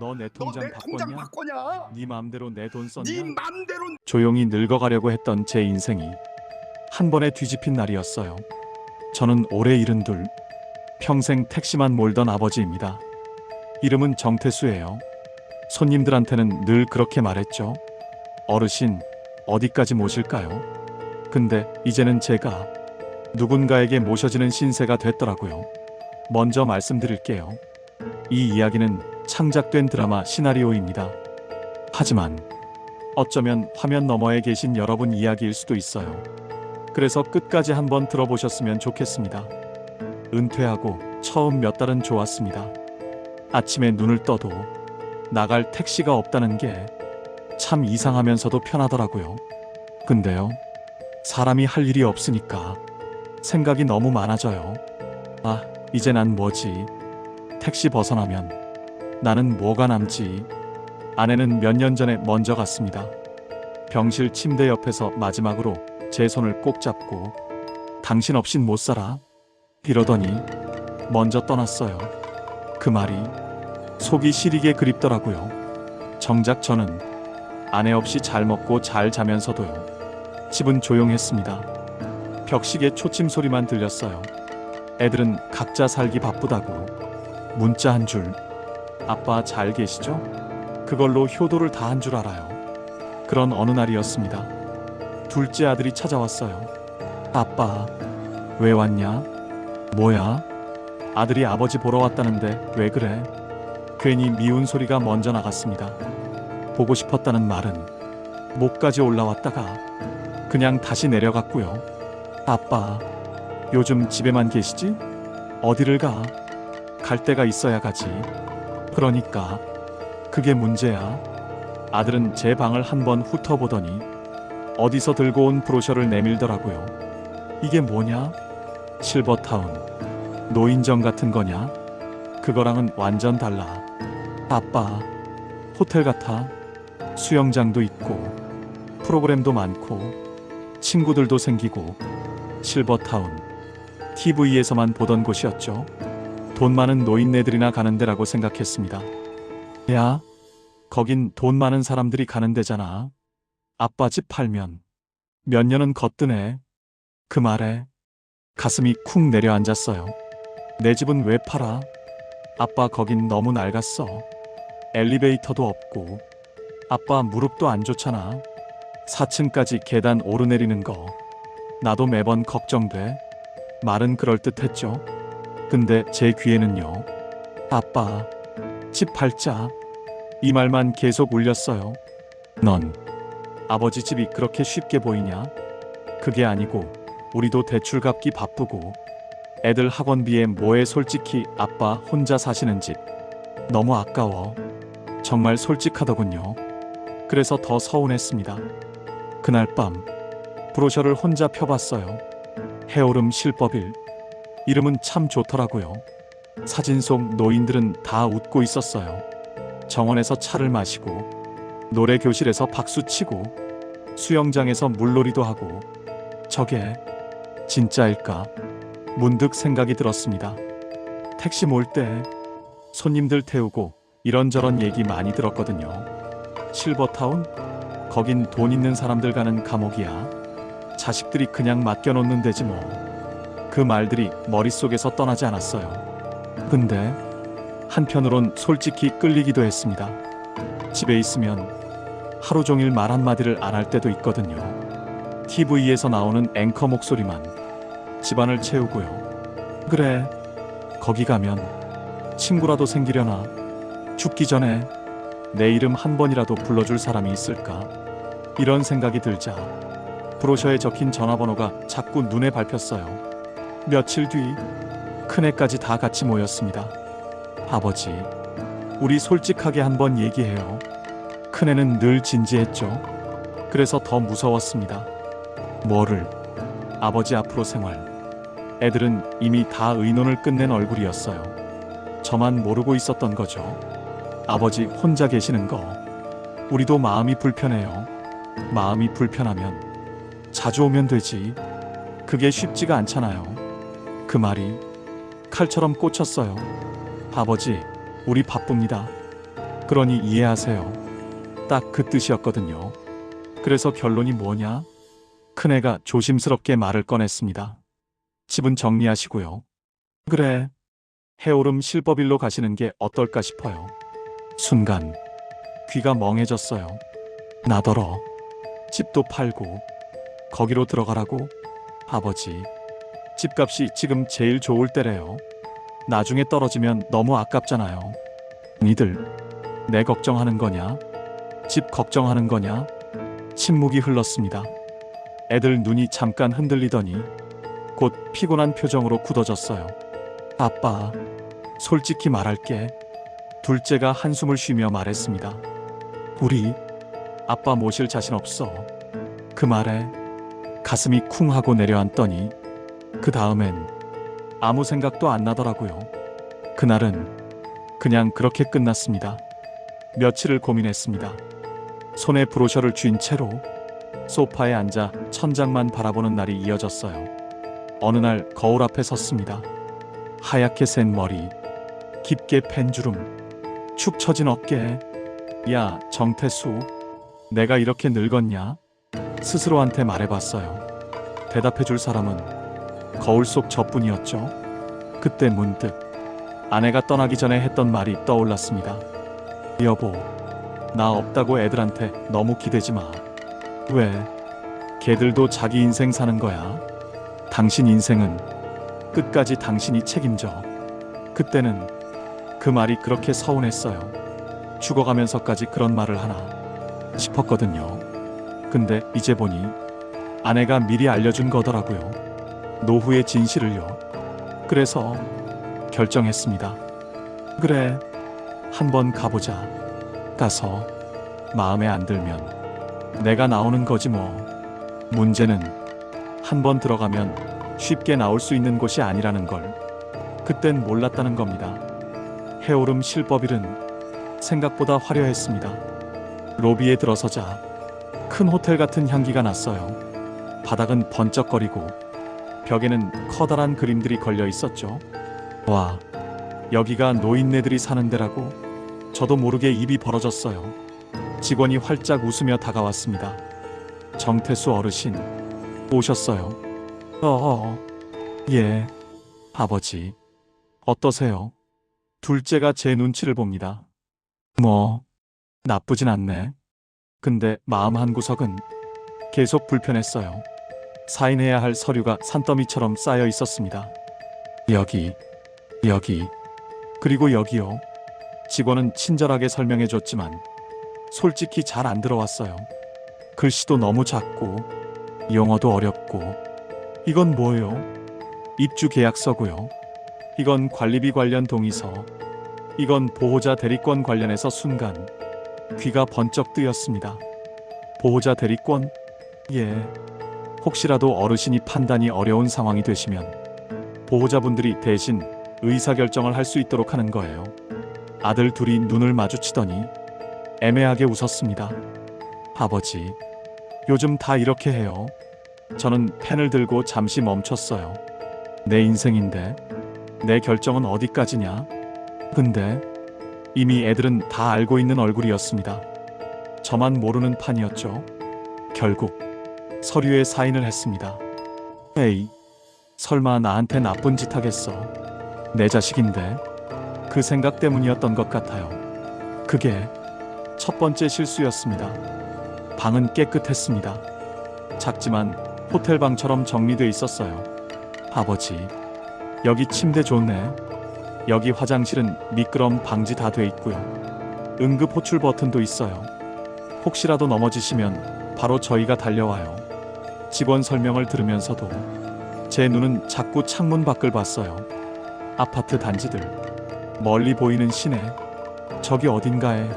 너 내 통장 바꿨냐? 바꿨냐? 네 맘대로 내 돈 썼냐? 네 맘대로. 조용히 늙어가려고 했던 제 인생이 한 번에 뒤집힌 날이었어요. 저는 올해 72, 평생 택시만 몰던 아버지입니다. 이름은 정태수예요. 손님들한테는 늘 그렇게 말했죠. 어르신, 어디까지 모실까요? 근데 이제는 제가 누군가에게 모셔지는 신세가 됐더라고요. 먼저 말씀드릴게요. 이 이야기는 창작된 드라마 시나리오입니다. 하지만 어쩌면 화면 너머에 계신 여러분 이야기일 수도 있어요. 그래서 끝까지 한번 들어보셨으면 좋겠습니다. 은퇴하고 처음 몇 달은 좋았습니다. 아침에 눈을 떠도 나갈 택시가 없다는 게 참 이상하면서도 편하더라고요. 근데요, 사람이 할 일이 없으니까 생각이 너무 많아져요. 아, 이제 난 뭐지? 택시 벗어나면 나는 뭐가 남지? 아내는 몇 년 전에 먼저 갔습니다. 병실 침대 옆에서 마지막으로 제 손을 꼭 잡고 당신 없인 못 살아? 이러더니 먼저 떠났어요. 그 말이 속이 시리게 그립더라고요. 정작 저는 아내 없이 잘 먹고 잘 자면서도요. 집은 조용했습니다. 벽시계 초침 소리만 들렸어요. 애들은 각자 살기 바쁘다고 문자 한 줄, 아빠 잘 계시죠? 그걸로 효도를 다 한 줄 알아요. 그런 어느 날이었습니다. 둘째 아들이 찾아왔어요. 아빠, 왜 왔냐? 뭐야? 아들이 아버지 보러 왔다는데 왜 그래? 괜히 미운 소리가 먼저 나갔습니다. 보고 싶었다는 말은 목까지 올라왔다가 그냥 다시 내려갔고요. 아빠, 요즘 집에만 계시지? 어디를 가? 갈 데가 있어야 가지. 그러니까 그게 문제야. 아들은 제 방을 한번 훑어보더니 어디서 들고 온 브로셔를 내밀더라고요. 이게 뭐냐? 실버타운 노인정 같은 거냐? 그거랑은 완전 달라. 아빠, 호텔 같아. 수영장도 있고 프로그램도 많고 친구들도 생기고 실버타운 TV에서만 보던 곳이었죠. 돈 많은 노인네들이나 가는 데라고 생각했습니다. 야, 거긴 돈 많은 사람들이 가는 데잖아. 아빠 집 팔면 몇 년은 거뜬해. 그 말에 가슴이 쿵 내려앉았어요. 내 집은 왜 팔아? 아빠 거긴 너무 낡았어. 엘리베이터도 없고 아빠 무릎도 안 좋잖아. 4층까지 계단 오르내리는 거 나도 매번 걱정돼. 말은 그럴듯했죠. 근데 제 귀에는요, 아빠 집 팔자, 이 말만 계속 울렸어요. 넌 아버지 집이 그렇게 쉽게 보이냐? 그게 아니고 우리도 대출 갚기 바쁘고 애들 학원비에 뭐해. 솔직히 아빠 혼자 사시는 집 너무 아까워. 정말 솔직하더군요. 그래서 더 서운했습니다. 그날 밤 브로셔를 혼자 펴봤어요. 해오름 실버빌. 이름은 참 좋더라고요. 사진 속 노인들은 다 웃고 있었어요. 정원에서 차를 마시고 노래 교실에서 박수치고 수영장에서 물놀이도 하고. 저게 진짜일까? 문득 생각이 들었습니다. 택시 몰 때 손님들 태우고 이런저런 얘기 많이 들었거든요. 실버타운? 거긴 돈 있는 사람들 가는 감옥이야. 자식들이 그냥 맡겨놓는 데지 뭐. 그 말들이 머릿속에서 떠나지 않았어요. 근데 한편으론 솔직히 끌리기도 했습니다. 집에 있으면 하루 종일 말 한마디를 안 할 때도 있거든요. TV에서 나오는 앵커 목소리만 집안을 채우고요. 그래, 거기 가면 친구라도 생기려나. 죽기 전에 내 이름 한 번이라도 불러줄 사람이 있을까? 이런 생각이 들자 브로셔에 적힌 전화번호가 자꾸 눈에 밟혔어요. 며칠 뒤 큰애까지 다 같이 모였습니다. 아버지, 우리 솔직하게 한번 얘기해요. 큰애는 늘 진지했죠. 그래서 더 무서웠습니다. 뭐를? 아버지 앞으로 생활. 애들은 이미 다 의논을 끝낸 얼굴이었어요. 저만 모르고 있었던 거죠. 아버지 혼자 계시는 거 우리도 마음이 불편해요. 마음이 불편하면 자주 오면 되지. 그게 쉽지가 않잖아요. 그 말이 칼처럼 꽂혔어요. 아버지, 우리 바쁩니다. 그러니 이해하세요. 딱 그 뜻이었거든요. 그래서 결론이 뭐냐? 큰애가 조심스럽게 말을 꺼냈습니다. 집은 정리하시고요. 그래, 해오름 실버빌로 가시는 게 어떨까 싶어요. 순간 귀가 멍해졌어요. 나더러 집도 팔고 거기로 들어가라고? 아버지, 집값이 지금 제일 좋을 때래요. 나중에 떨어지면 너무 아깝잖아요. 니들 내 걱정하는 거냐? 집 걱정하는 거냐? 침묵이 흘렀습니다. 애들 눈이 잠깐 흔들리더니 곧 피곤한 표정으로 굳어졌어요. 아빠, 솔직히 말할게. 둘째가 한숨을 쉬며 말했습니다. 우리 아빠 모실 자신 없어. 그 말에 가슴이 쿵 하고 내려앉더니 그 다음엔 아무 생각도 안 나더라고요. 그날은 그냥 그렇게 끝났습니다. 며칠을 고민했습니다. 손에 브로셔를 쥔 채로 소파에 앉아 천장만 바라보는 날이 이어졌어요. 어느 날 거울 앞에 섰습니다. 하얗게 센 머리, 깊게 팬 주름, 축 처진 어깨. 야, 정태수, 내가 이렇게 늙었냐? 스스로한테 말해봤어요. 대답해줄 사람은 거울 속 저뿐이었죠. 그때 문득 아내가 떠나기 전에 했던 말이 떠올랐습니다. 여보, 나 없다고 애들한테 너무 기대지 마. 왜? 걔들도 자기 인생 사는 거야. 당신 인생은 끝까지 당신이 책임져. 그때는 그 말이 그렇게 서운했어요. 죽어가면서까지 그런 말을 하나 싶었거든요. 근데 이제 보니 아내가 미리 알려준 거더라고요. 노후의 진실을요. 그래서 결정했습니다. 그래, 한번 가보자. 가서 마음에 안 들면 내가 나오는 거지 뭐. 문제는 한번 들어가면 쉽게 나올 수 있는 곳이 아니라는 걸 그땐 몰랐다는 겁니다. 해오름 실버빌은 생각보다 화려했습니다. 로비에 들어서자 큰 호텔 같은 향기가 났어요. 바닥은 번쩍거리고 벽에는 커다란 그림들이 걸려 있었죠. 와, 여기가 노인네들이 사는 데라고? 저도 모르게 입이 벌어졌어요. 직원이 활짝 웃으며 다가왔습니다. 정태수 어르신 오셨어요. 예, 아버지 어떠세요? 둘째가 제 눈치를 봅니다. 뭐 나쁘진 않네. 근데 마음 한구석은 계속 불편했어요. 사인해야 할 서류가 산더미처럼 쌓여 있었습니다. 여기, 그리고 여기요. 직원은 친절하게 설명해 줬지만 솔직히 잘 안 들어왔어요. 글씨도 너무 작고 영어도 어렵고. 이건 뭐예요? 입주 계약서고요. 이건 관리비 관련 동의서. 이건 보호자 대리권 관련해서 순간 귀가 번쩍 뜨였습니다. 보호자 대리권? 예. 혹시라도 어르신이 판단이 어려운 상황이 되시면 보호자분들이 대신 의사결정을 할 수 있도록 하는 거예요. 아들 둘이 눈을 마주치더니 애매하게 웃었습니다. 아버지, 요즘 다 이렇게 해요. 저는 펜을 들고 잠시 멈췄어요. 내 인생인데 내 결정은 어디까지냐? 근데 이미 애들은 다 알고 있는 얼굴이었습니다. 저만 모르는 판이었죠. 결국 서류에 사인을 했습니다. 에이, 설마 나한테 나쁜 짓 하겠어. 내 자식인데. 그 생각 때문이었던 것 같아요. 그게 첫 번째 실수였습니다. 방은 깨끗했습니다. 작지만 호텔방처럼 정리돼 있었어요. 아버지, 여기 침대 좋네. 여기 화장실은 미끄럼 방지 다 돼 있고요. 응급 호출 버튼도 있어요. 혹시라도 넘어지시면 바로 저희가 달려와요. 직원 설명을 들으면서도 제 눈은 자꾸 창문 밖을 봤어요. 아파트 단지들, 멀리 보이는 시내, 저기 어딘가에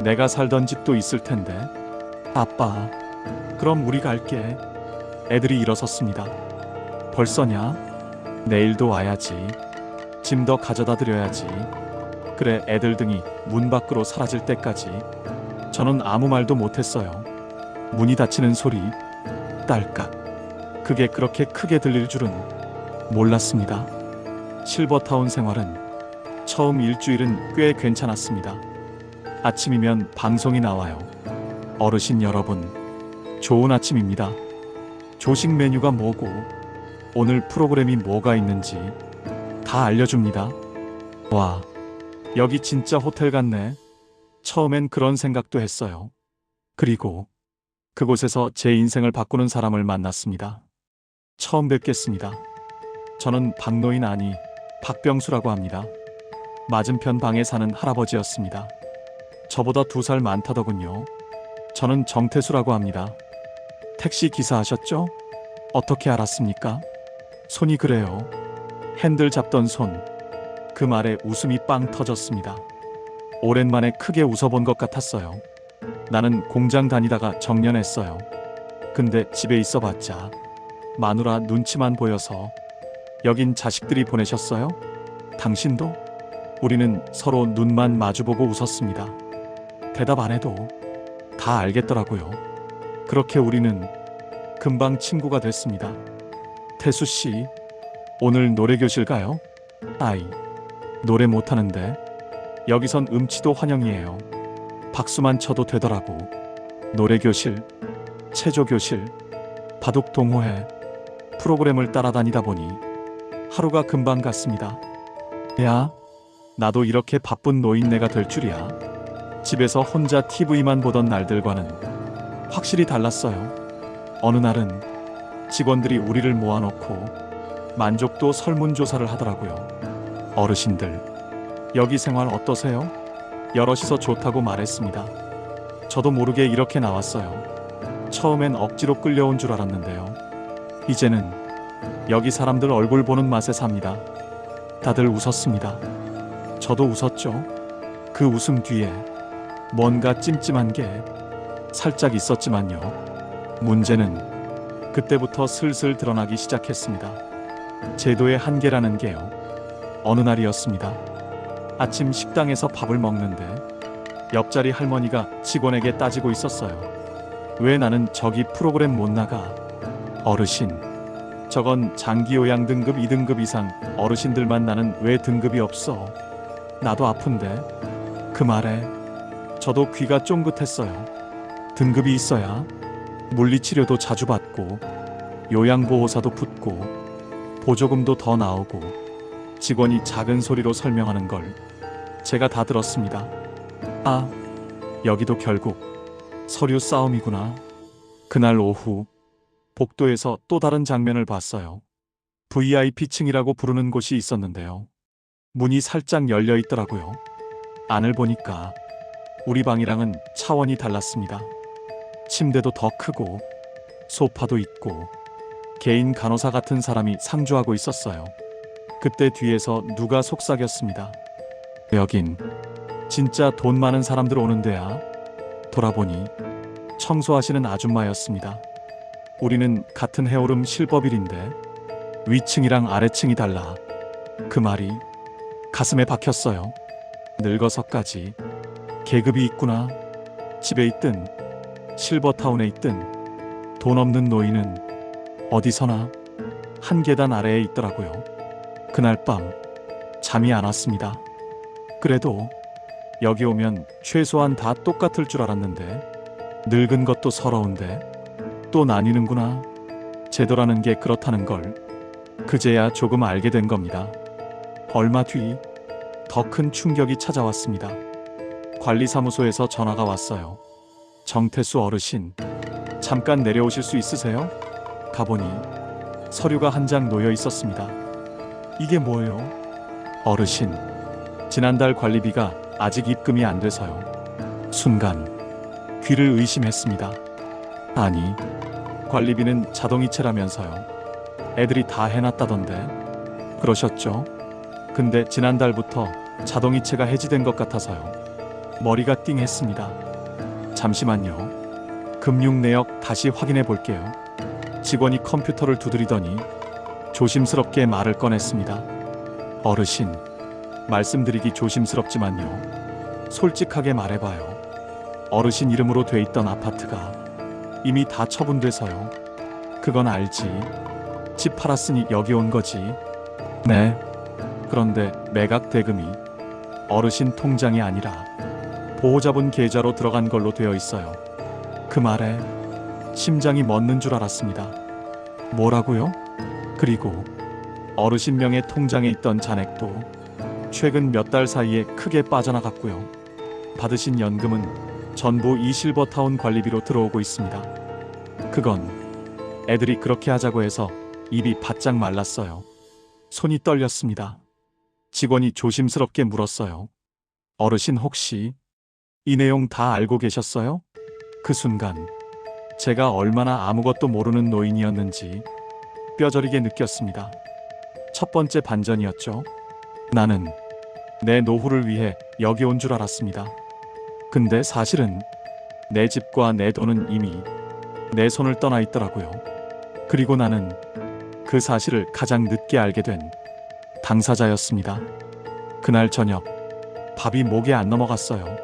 내가 살던 집도 있을 텐데. 아빠, 그럼 우리 갈게. 애들이 일어섰습니다. 벌써냐? 내일도 와야지. 짐 더 가져다 드려야지. 그래, 애들 등이 문 밖으로 사라질 때까지 저는 아무 말도 못했어요. 문이 닫히는 소리, 딸깍. 그게 그렇게 크게 들릴 줄은 몰랐습니다. 실버타운 생활은 처음 일주일은 꽤 괜찮았습니다. 아침이면 방송이 나와요. 어르신 여러분, 좋은 아침입니다. 조식 메뉴가 뭐고 오늘 프로그램이 뭐가 있는지 다 알려줍니다. 와, 여기 진짜 호텔 같네. 처음엔 그런 생각도 했어요. 그리고 그곳에서 제 인생을 바꾸는 사람을 만났습니다. 처음 뵙겠습니다. 저는 박노인 아니 박병수라고 합니다. 맞은편 방에 사는 할아버지였습니다. 저보다 2살 많다더군요. 저는 정태수라고 합니다. 택시 기사 하셨죠? 어떻게 알았습니까? 손이 그래요. 핸들 잡던 손. 그 말에 웃음이 빵 터졌습니다. 오랜만에 크게 웃어본 것 같았어요. 나는 공장 다니다가 정년했어요. 근데 집에 있어봤자 마누라 눈치만 보여서 여긴 자식들이 보내셨어요? 당신도? 우리는 서로 눈만 마주보고 웃었습니다. 대답 안 해도 다 알겠더라고요. 그렇게 우리는 금방 친구가 됐습니다. 태수씨, 오늘 노래교실 가요? 아이, 노래 못하는데. 여기선 음치도 환영이에요. 박수만 쳐도 되더라고. 노래교실, 체조교실, 바둑 동호회, 프로그램을 따라다니다 보니 하루가 금방 갔습니다. 야, 나도 이렇게 바쁜 노인네가 될 줄이야. 집에서 혼자 TV만 보던 날들과는 확실히 달랐어요. 어느 날은 직원들이 우리를 모아놓고 만족도 설문조사를 하더라고요. 어르신들, 여기 생활 어떠세요? 여럿이서 좋다고 말했습니다. 저도 모르게 이렇게 나왔어요. 처음엔 억지로 끌려온 줄 알았는데요. 이제는 여기 사람들 얼굴 보는 맛에 삽니다. 다들 웃었습니다. 저도 웃었죠. 그 웃음 뒤에 뭔가 찜찜한 게 살짝 있었지만요. 문제는 그때부터 슬슬 드러나기 시작했습니다. 제도의 한계라는 게요. 어느 날이었습니다. 아침 식당에서 밥을 먹는데 옆자리 할머니가 직원에게 따지고 있었어요. 왜 나는 저기 프로그램 못 나가? 어르신, 저건 장기요양 등급 2등급 이상 어르신들만 나는 왜 등급이 없어? 나도 아픈데. 그 말에 저도 귀가 쫑긋했어요. 등급이 있어야 물리치료도 자주 받고 요양보호사도 붙고 보조금도 더 나오고 직원이 작은 소리로 설명하는 걸 제가 다 들었습니다. 아, 여기도 결국 서류 싸움이구나. 그날 오후 복도에서 또 다른 장면을 봤어요. VIP층이라고 부르는 곳이 있었는데요. 문이 살짝 열려 있더라고요. 안을 보니까 우리 방이랑은 차원이 달랐습니다. 침대도 더 크고 소파도 있고 개인 간호사 같은 사람이 상주하고 있었어요. 그때 뒤에서 누가 속삭였습니다. 여긴 진짜 돈 많은 사람들 오는 데야. 돌아보니 청소하시는 아줌마였습니다. 우리는 같은 해오름 실버빌인데 위층이랑 아래층이 달라. 그 말이 가슴에 박혔어요. 늙어서까지 계급이 있구나. 집에 있든 실버타운에 있든 돈 없는 노인은 어디서나 한 계단 아래에 있더라고요. 그날 밤 잠이 안 왔습니다. 그래도 여기 오면 최소한 다 똑같을 줄 알았는데 늙은 것도 서러운데 또 나뉘는구나. 제도라는 게 그렇다는 걸 그제야 조금 알게 된 겁니다. 얼마 뒤 더 큰 충격이 찾아왔습니다. 관리사무소에서 전화가 왔어요. 정태수 어르신, 잠깐 내려오실 수 있으세요? 가보니 서류가 한 장 놓여 있었습니다. 이게 뭐예요? 어르신, 지난달 관리비가 아직 입금이 안 돼서요. 순간 귀를 의심했습니다. 아니, 관리비는 자동이체라면서요. 애들이 다 해놨다던데. 그러셨죠? 근데 지난달부터 자동이체가 해지된 것 같아서요. 머리가 띵했습니다. 잠시만요. 금융 내역 다시 확인해 볼게요. 직원이 컴퓨터를 두드리더니 조심스럽게 말을 꺼냈습니다. 어르신, 말씀드리기 조심스럽지만요. 솔직하게 말해봐요. 어르신 이름으로 돼 있던 아파트가 이미 다 처분돼서요. 그건 알지. 집 팔았으니 여기 온 거지. 네. 그런데 매각 대금이 어르신 통장이 아니라 보호자분 계좌로 들어간 걸로 되어 있어요. 그 말에 심장이 멎는 줄 알았습니다. 뭐라고요? 그리고 어르신 명의 통장에 있던 잔액도 최근 몇 달 사이에 크게 빠져나갔고요. 받으신 연금은 전부 이 실버타운 관리비로 들어오고 있습니다. 그건 애들이 그렇게 하자고 해서 입이 바짝 말랐어요. 손이 떨렸습니다. 직원이 조심스럽게 물었어요. 어르신 혹시 이 내용 다 알고 계셨어요? 그 순간 제가 얼마나 아무것도 모르는 노인이었는지 뼈저리게 느꼈습니다. 첫 번째 반전이었죠. 나는 내 노후를 위해 여기 온 줄 알았습니다. 근데 사실은 내 집과 내 돈은 이미 내 손을 떠나 있더라고요. 그리고 나는 그 사실을 가장 늦게 알게 된 당사자였습니다. 그날 저녁 밥이 목에 안 넘어갔어요.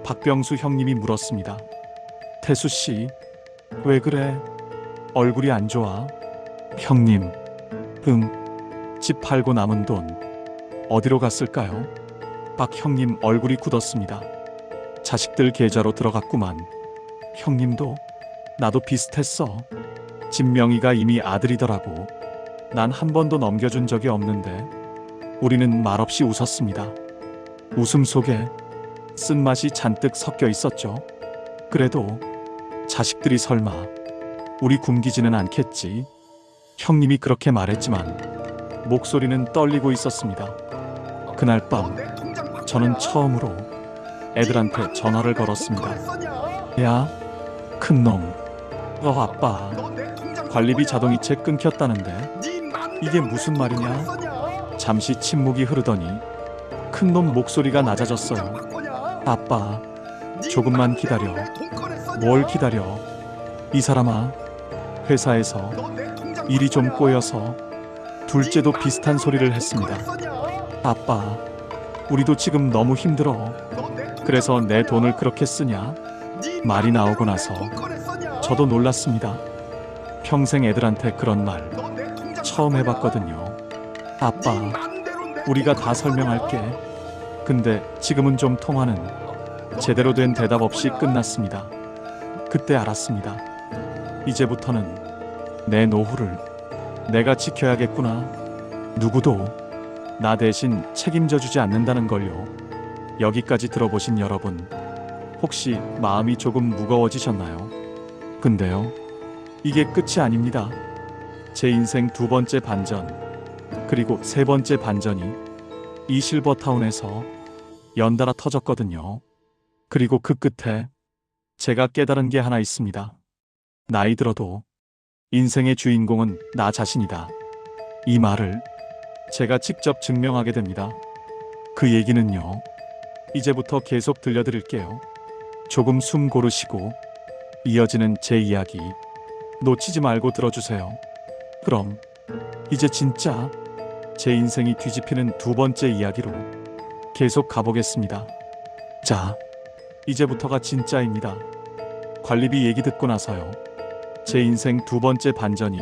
박병수 형님이 물었습니다. 태수 씨, 왜 그래? 얼굴이 안 좋아? 형님, 집 팔고 남은 돈 어디로 갔을까요? 박 형님 얼굴이 굳었습니다. 자식들 계좌로 들어갔구만. 형님도 나도 비슷했어. 집 명의가 이미 아들이더라고. 난 한 번도 넘겨준 적이 없는데. 우리는 말없이 웃었습니다. 웃음 속에 쓴맛이 잔뜩 섞여 있었죠. 그래도 자식들이 설마 우리 굶기지는 않겠지. 형님이 그렇게 말했지만 목소리는 떨리고 있었습니다. 그날 밤 저는 처음으로 애들한테 전화를 걸었습니다. 야, 큰놈. 아빠. 관리비 자동이체 끊겼다는데 이게 무슨 말이냐? 잠시 침묵이 흐르더니 큰놈 목소리가 낮아졌어요. 아빠, 조금만 기다려. 뭘 기다려? 이 사람아, 회사에서 일이 좀 꼬여서 둘째도 비슷한 소리를 했습니다. 아빠, 우리도 지금 너무 힘들어. 그래서 내 돈을 그렇게 쓰냐? 말이 나오고 나서 저도 놀랐습니다. 평생 애들한테 그런 말 처음 해봤거든요. 아빠, 우리가 다 설명할게. 근데 지금은 좀 통화는 제대로 된 대답 없이 끝났습니다. 그때 알았습니다. 이제부터는 내 노후를 내가 지켜야겠구나. 누구도 나 대신 책임져 주지 않는다는 걸요. 여기까지 들어보신 여러분, 혹시 마음이 조금 무거워지셨나요? 근데요, 이게 끝이 아닙니다. 제 인생 두 번째 반전, 그리고 세 번째 반전이 이 실버타운에서 연달아 터졌거든요. 그리고 그 끝에 제가 깨달은 게 하나 있습니다. 나이 들어도 인생의 주인공은 나 자신이다. 이 말을 제가 직접 증명하게 됩니다. 그 얘기는요, 이제부터 계속 들려드릴게요. 조금 숨 고르시고 이어지는 제 이야기 놓치지 말고 들어주세요. 그럼 이제 진짜 제 인생이 뒤집히는 두 번째 이야기로 계속 가보겠습니다. 자, 이제부터가 진짜입니다. 관리비 얘기 듣고 나서요, 제 인생 두 번째 반전이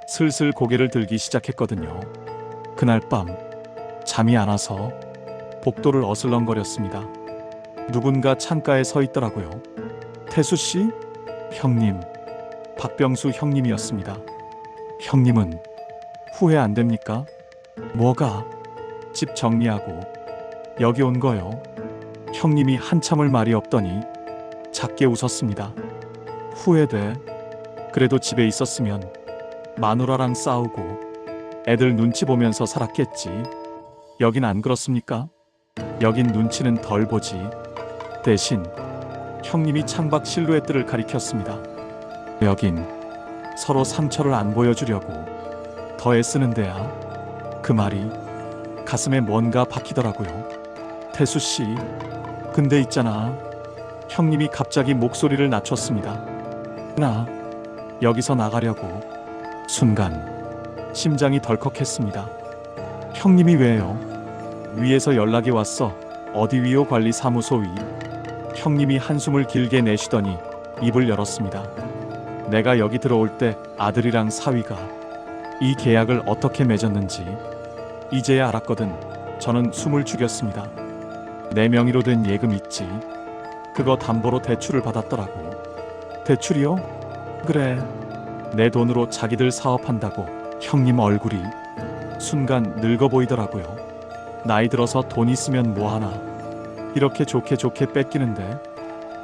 슬슬 고개를 들기 시작했거든요. 그날 밤 잠이 안 와서 복도를 어슬렁거렸습니다. 누군가 창가에 서 있더라고요. 태수씨? 형님. 박병수 형님이었습니다. 형님은 후회 안 됩니까? 뭐가? 집 정리하고 여기 온 거요. 형님이 한참을 말이 없더니 작게 웃었습니다. 후회돼. 그래도 집에 있었으면 마누라랑 싸우고 애들 눈치 보면서 살았겠지. 여긴 안 그렇습니까? 여긴 눈치는 덜 보지. 대신 형님이 창밖 실루엣들을 가리켰습니다. 여긴 서로 상처를 안 보여주려고 더 애쓰는 데야. 그 말이 가슴에 뭔가 박히더라고요. 태수씨, 근데 있잖아. 형님이 갑자기 목소리를 낮췄습니다. 나 여기서 나가려고. 순간 심장이 덜컥했습니다. 형님이 왜요? 위에서 연락이 왔어. 어디 위요 관리 사무소 위. 형님이 한숨을 길게 내쉬더니 입을 열었습니다. 내가 여기 들어올 때 아들이랑 사위가 이 계약을 어떻게 맺었는지 이제야 알았거든. 저는 숨을 죽였습니다. 내 명의로 된 예금 있지. 그거 담보로 대출을 받았더라고. 대출이요? 그래. 내 돈으로 자기들 사업한다고. 형님 얼굴이 순간 늙어 보이더라고요. 나이 들어서 돈 있으면 뭐하나. 이렇게 좋게 뺏기는데.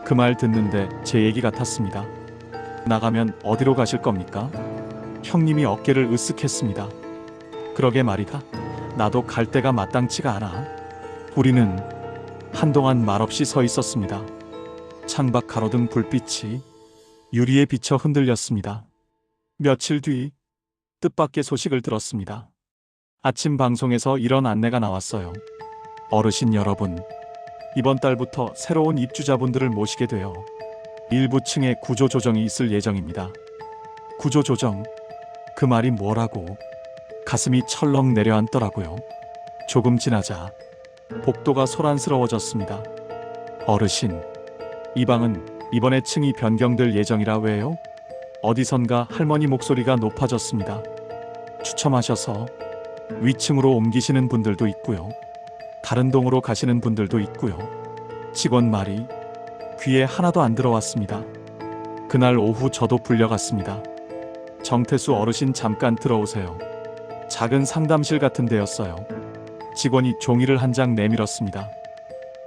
그 말 듣는데 제 얘기 같았습니다. 나가면 어디로 가실 겁니까? 형님이 어깨를 으쓱했습니다. 그러게 말이다. 나도 갈 데가 마땅치가 않아. 우리는 한동안 말없이 서 있었습니다. 창밖 가로등 불빛이 유리에 비쳐 흔들렸습니다. 며칠 뒤 뜻밖의 소식을 들었습니다. 아침 방송에서 이런 안내가 나왔어요. 어르신 여러분, 이번 달부터 새로운 입주자분들을 모시게 되어 일부 층에 구조조정이 있을 예정입니다. 구조조정? 그 말이 뭐라고? 가슴이 철렁 내려앉더라고요. 조금 지나자 복도가 소란스러워졌습니다. 어르신, 이 방은 이번에 층이 변경될 예정이라 왜요? 어디선가 할머니 목소리가 높아졌습니다. 추첨하셔서 위층으로 옮기시는 분들도 있고요. 다른 동으로 가시는 분들도 있고요. 직원 말이 귀에 하나도 안 들어왔습니다. 그날 오후 저도 불려갔습니다. 정태수 어르신 잠깐 들어오세요. 작은 상담실 같은 데였어요. 직원이 종이를 한 장 내밀었습니다.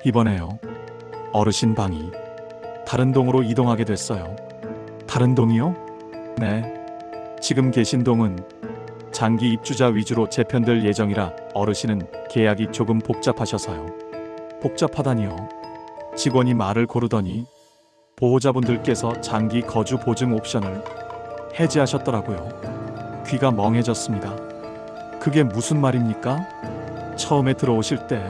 이번에요. 어르신 방이 다른 동으로 이동하게 됐어요. 다른 동이요? 네. 지금 계신 동은 장기 입주자 위주로 재편될 예정이라 어르신은 계약이 조금 복잡하셔서요. 복잡하다니요. 직원이 말을 고르더니 보호자분들께서 장기 거주 보증 옵션을 해지하셨더라고요. 귀가 멍해졌습니다. 그게 무슨 말입니까? 처음에 들어오실 때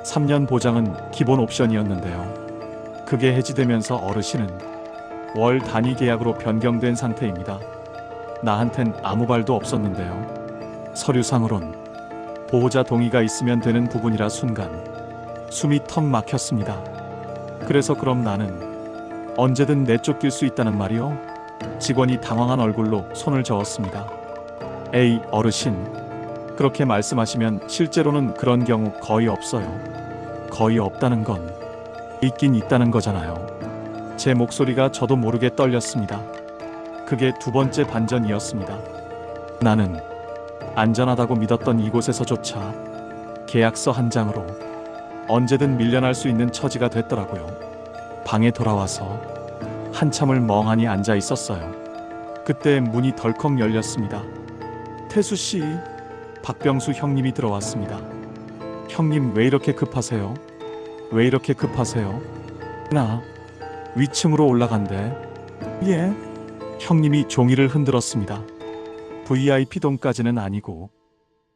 3년 보장은 기본 옵션이었는데요. 그게 해지되면서 어르신은 월 단위 계약으로 변경된 상태입니다. 나한텐 아무 말도 없었는데요. 서류상으론 보호자 동의가 있으면 되는 부분이라 순간 숨이 턱 막혔습니다. 그래서 그럼 나는 언제든 내쫓길 수 있다는 말이요? 직원이 당황한 얼굴로 손을 저었습니다. 에이, 어르신. 그렇게 말씀하시면 실제로는 그런 경우 거의 없어요. 거의 없다는 건 있긴 있다는 거잖아요. 제 목소리가 저도 모르게 떨렸습니다. 그게 두 번째 반전이었습니다. 나는 안전하다고 믿었던 이곳에서조차 계약서 한 장으로 언제든 밀려날 수 있는 처지가 됐더라고요. 방에 돌아와서 한참을 멍하니 앉아 있었어요. 그때 문이 덜컥 열렸습니다. 태수 씨, 박병수 형님이 들어왔습니다. 형님 왜 이렇게 급하세요? 왜 이렇게 급하세요? 나 위층으로 올라간대. 예? 형님이 종이를 흔들었습니다. VIP 동까지는 아니고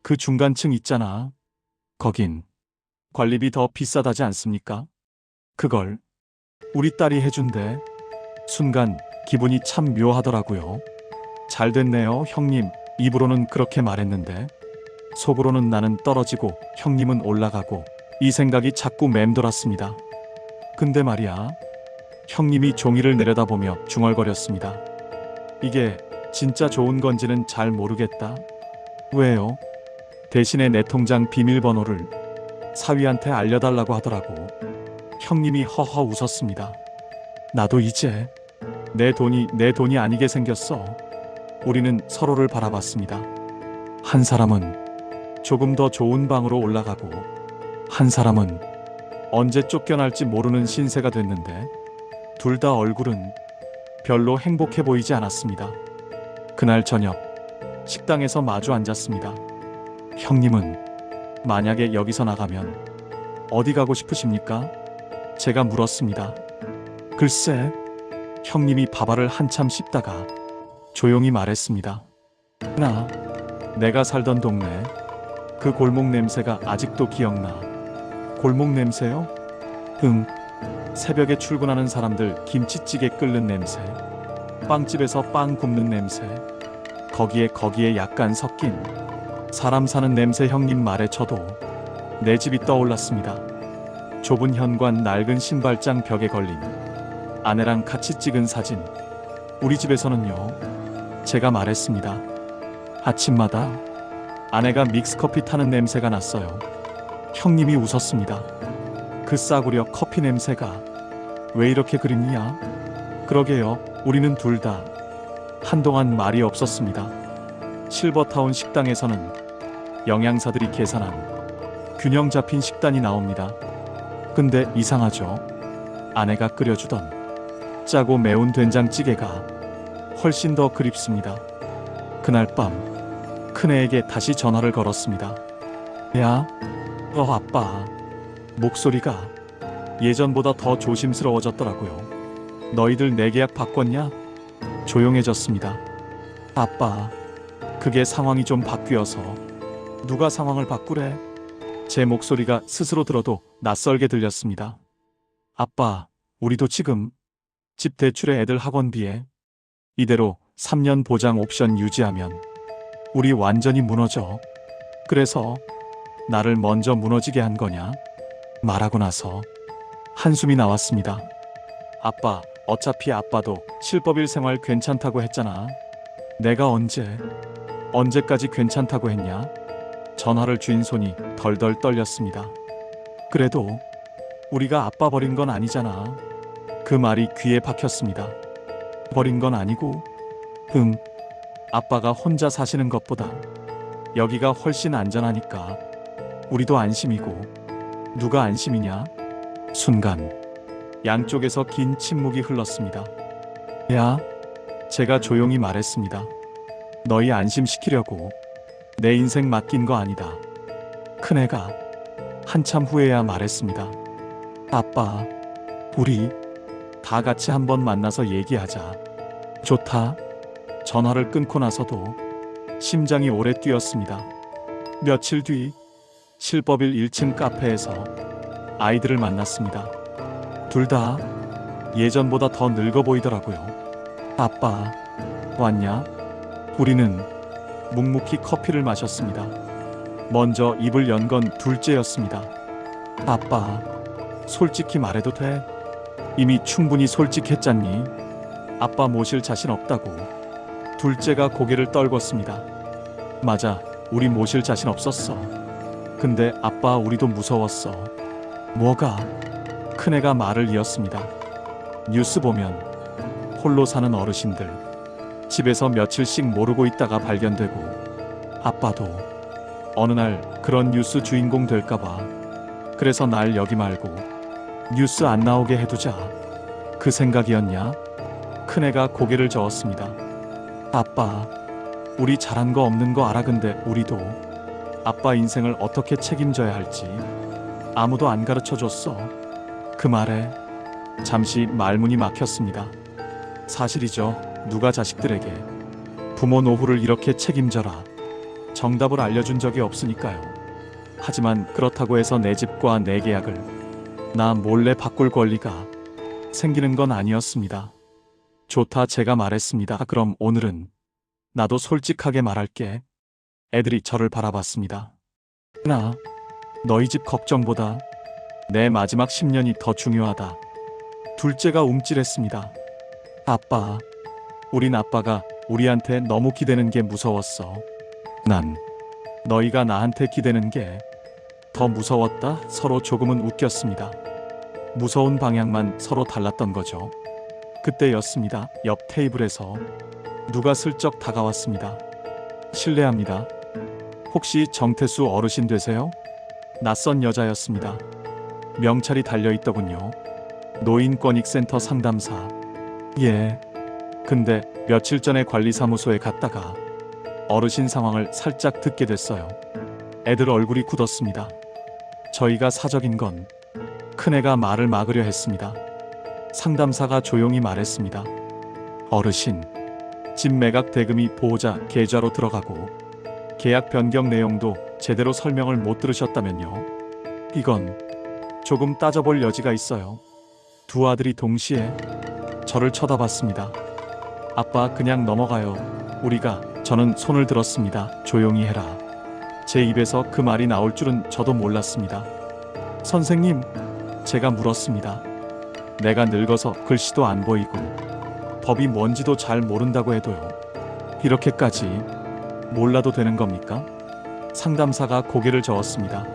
그 중간층 있잖아. 거긴 관리비 더 비싸다지 않습니까? 그걸 우리 딸이 해준대. 순간 기분이 참 묘하더라고요. 잘 됐네요, 형님. 입으로는 그렇게 말했는데 속으로는 나는 떨어지고 형님은 올라가고 이 생각이 자꾸 맴돌았습니다. 근데 말이야, 형님이 종이를 내려다보며 중얼거렸습니다. 이게 진짜 좋은 건지는 잘 모르겠다. 왜요? 대신에 내 통장 비밀번호를 사위한테 알려달라고 하더라고. 형님이 허허 웃었습니다. 나도 이제 내 돈이 아니게 생겼어. 우리는 서로를 바라봤습니다. 한 사람은 조금 더 좋은 방으로 올라가고 한 사람은 언제 쫓겨날지 모르는 신세가 됐는데 둘 다 얼굴은 별로 행복해 보이지 않았습니다. 그날 저녁 식당에서 마주 앉았습니다. 형님은 만약에 여기서 나가면 어디 가고 싶으십니까? 제가 물었습니다. 글쎄, 형님이 밥알을 한참 씹다가 조용히 말했습니다. 내가 살던 동네 그 골목 냄새가 아직도 기억나. 골목 냄새요? 새벽에 출근하는 사람들 김치찌개 끓는 냄새, 빵집에서 빵 굽는 냄새, 거기에 약간 섞인 사람 사는 냄새. 형님 말에 저도 내 집이 떠올랐습니다. 좁은 현관 낡은 신발장 벽에 걸린 아내랑 같이 찍은 사진. 우리 집에서는요, 제가 말했습니다. 아침마다 아내가 믹스커피 타는 냄새가 났어요. 형님이 웃었습니다. 그 싸구려 커피 냄새가 왜 이렇게 그립냐? 그러게요. 우리는 둘 다 한동안 말이 없었습니다. 실버타운 식당에서는 영양사들이 계산한 균형 잡힌 식단이 나옵니다. 근데 이상하죠. 아내가 끓여주던 짜고 매운 된장찌개가 훨씬 더 그립습니다. 그날 밤 큰애에게 다시 전화를 걸었습니다. 야, 아빠. 목소리가 예전보다 더 조심스러워졌더라고요. 너희들 내 계약 바꿨냐? 조용해졌습니다. 아빠, 그게 상황이 좀 바뀌어서. 누가 상황을 바꾸래? 제 목소리가 스스로 들어도 낯설게 들렸습니다. 아빠, 우리도 지금 집 대출에 애들 학원비에 이대로 3년 보장 옵션 유지하면 우리 완전히 무너져. 그래서 나를 먼저 무너지게 한 거냐? 말하고 나서 한숨이 나왔습니다. 아빠, 어차피 아빠도 실법일 생활 괜찮다고 했잖아. 내가 언제까지 괜찮다고 했냐? 전화를 쥔 손이 덜덜 떨렸습니다. 그래도 우리가 아빠 버린 건 아니잖아. 그 말이 귀에 박혔습니다. 버린 건 아니고, 아빠가 혼자 사시는 것보다 여기가 훨씬 안전하니까 우리도 안심이고. 누가 안심이냐? 순간 양쪽에서 긴 침묵이 흘렀습니다. 야, 제가 조용히 말했습니다. 너희 안심시키려고 내 인생 맡긴 거 아니다. 큰애가 한참 후에야 말했습니다. 아빠, 우리 다 같이 한번 만나서 얘기하자. 좋다. 전화를 끊고 나서도 심장이 오래 뛰었습니다. 며칠 뒤 실법일 1층 카페에서 아이들을 만났습니다. 둘 다 예전보다 더 늙어 보이더라고요. 아빠, 왔냐? 우리는 묵묵히 커피를 마셨습니다. 먼저 입을 연 건 둘째였습니다. 아빠, 솔직히 말해도 돼? 이미 충분히 솔직했잖니? 아빠 모실 자신 없다고. 둘째가 고개를 떨궜습니다. 맞아, 우리 모실 자신 없었어. 근데 아빠, 우리도 무서웠어. 뭐가? 큰애가 말을 이었습니다. 뉴스 보면 홀로 사는 어르신들 집에서 며칠씩 모르고 있다가 발견되고, 아빠도 어느 날 그런 뉴스 주인공 될까봐. 그래서 날 여기 말고 뉴스 안 나오게 해두자. 그 생각이었냐? 큰애가 고개를 저었습니다. 아빠, 우리 잘한 거 없는 거 알아. 근데 우리도 아빠 인생을 어떻게 책임져야 할지 아무도 안 가르쳐 줬어. 그 말에 잠시 말문이 막혔습니다. 사실이죠. 누가 자식들에게 부모 노후를 이렇게 책임져라 정답을 알려준 적이 없으니까요. 하지만 그렇다고 해서 내 집과 내 계약을 나 몰래 바꿀 권리가 생기는 건 아니었습니다. 좋다, 제가 말했습니다. 그럼 오늘은 나도 솔직하게 말할게. 애들이 저를 바라봤습니다. 나 너희 집 걱정보다 내 마지막 10년이 더 중요하다. 둘째가 움찔했습니다. 아빠, 우린 아빠가 우리한테 너무 기대는 게 무서웠어. 난 너희가 나한테 기대는 게 더 무서웠다. 서로 조금은 웃겼습니다. 무서운 방향만 서로 달랐던 거죠. 그때였습니다. 옆 테이블에서 누가 슬쩍 다가왔습니다. 실례합니다. 혹시 정태수 어르신 되세요? 낯선 여자였습니다. 명찰이 달려있더군요. 노인권익센터 상담사. 예. 근데 며칠 전에 관리사무소에 갔다가 어르신 상황을 살짝 듣게 됐어요. 애들 얼굴이 굳었습니다. 저희가 사적인 건 큰애가 말을 막으려 했습니다. 상담사가 조용히 말했습니다. 어르신, 집 매각 대금이 보호자 계좌로 들어가고 계약 변경 내용도 제대로 설명을 못 들으셨다면요. 이건 조금 따져볼 여지가 있어요. 두 아들이 동시에 저를 쳐다봤습니다. 아빠, 그냥 넘어가요. 저는 손을 들었습니다. 조용히 해라. 제 입에서 그 말이 나올 줄은 저도 몰랐습니다. 선생님, 제가 물었습니다. 내가 늙어서 글씨도 안 보이고 법이 뭔지도 잘 모른다고 해도요. 이렇게까지 몰라도 되는 겁니까? 상담사가 고개를 저었습니다.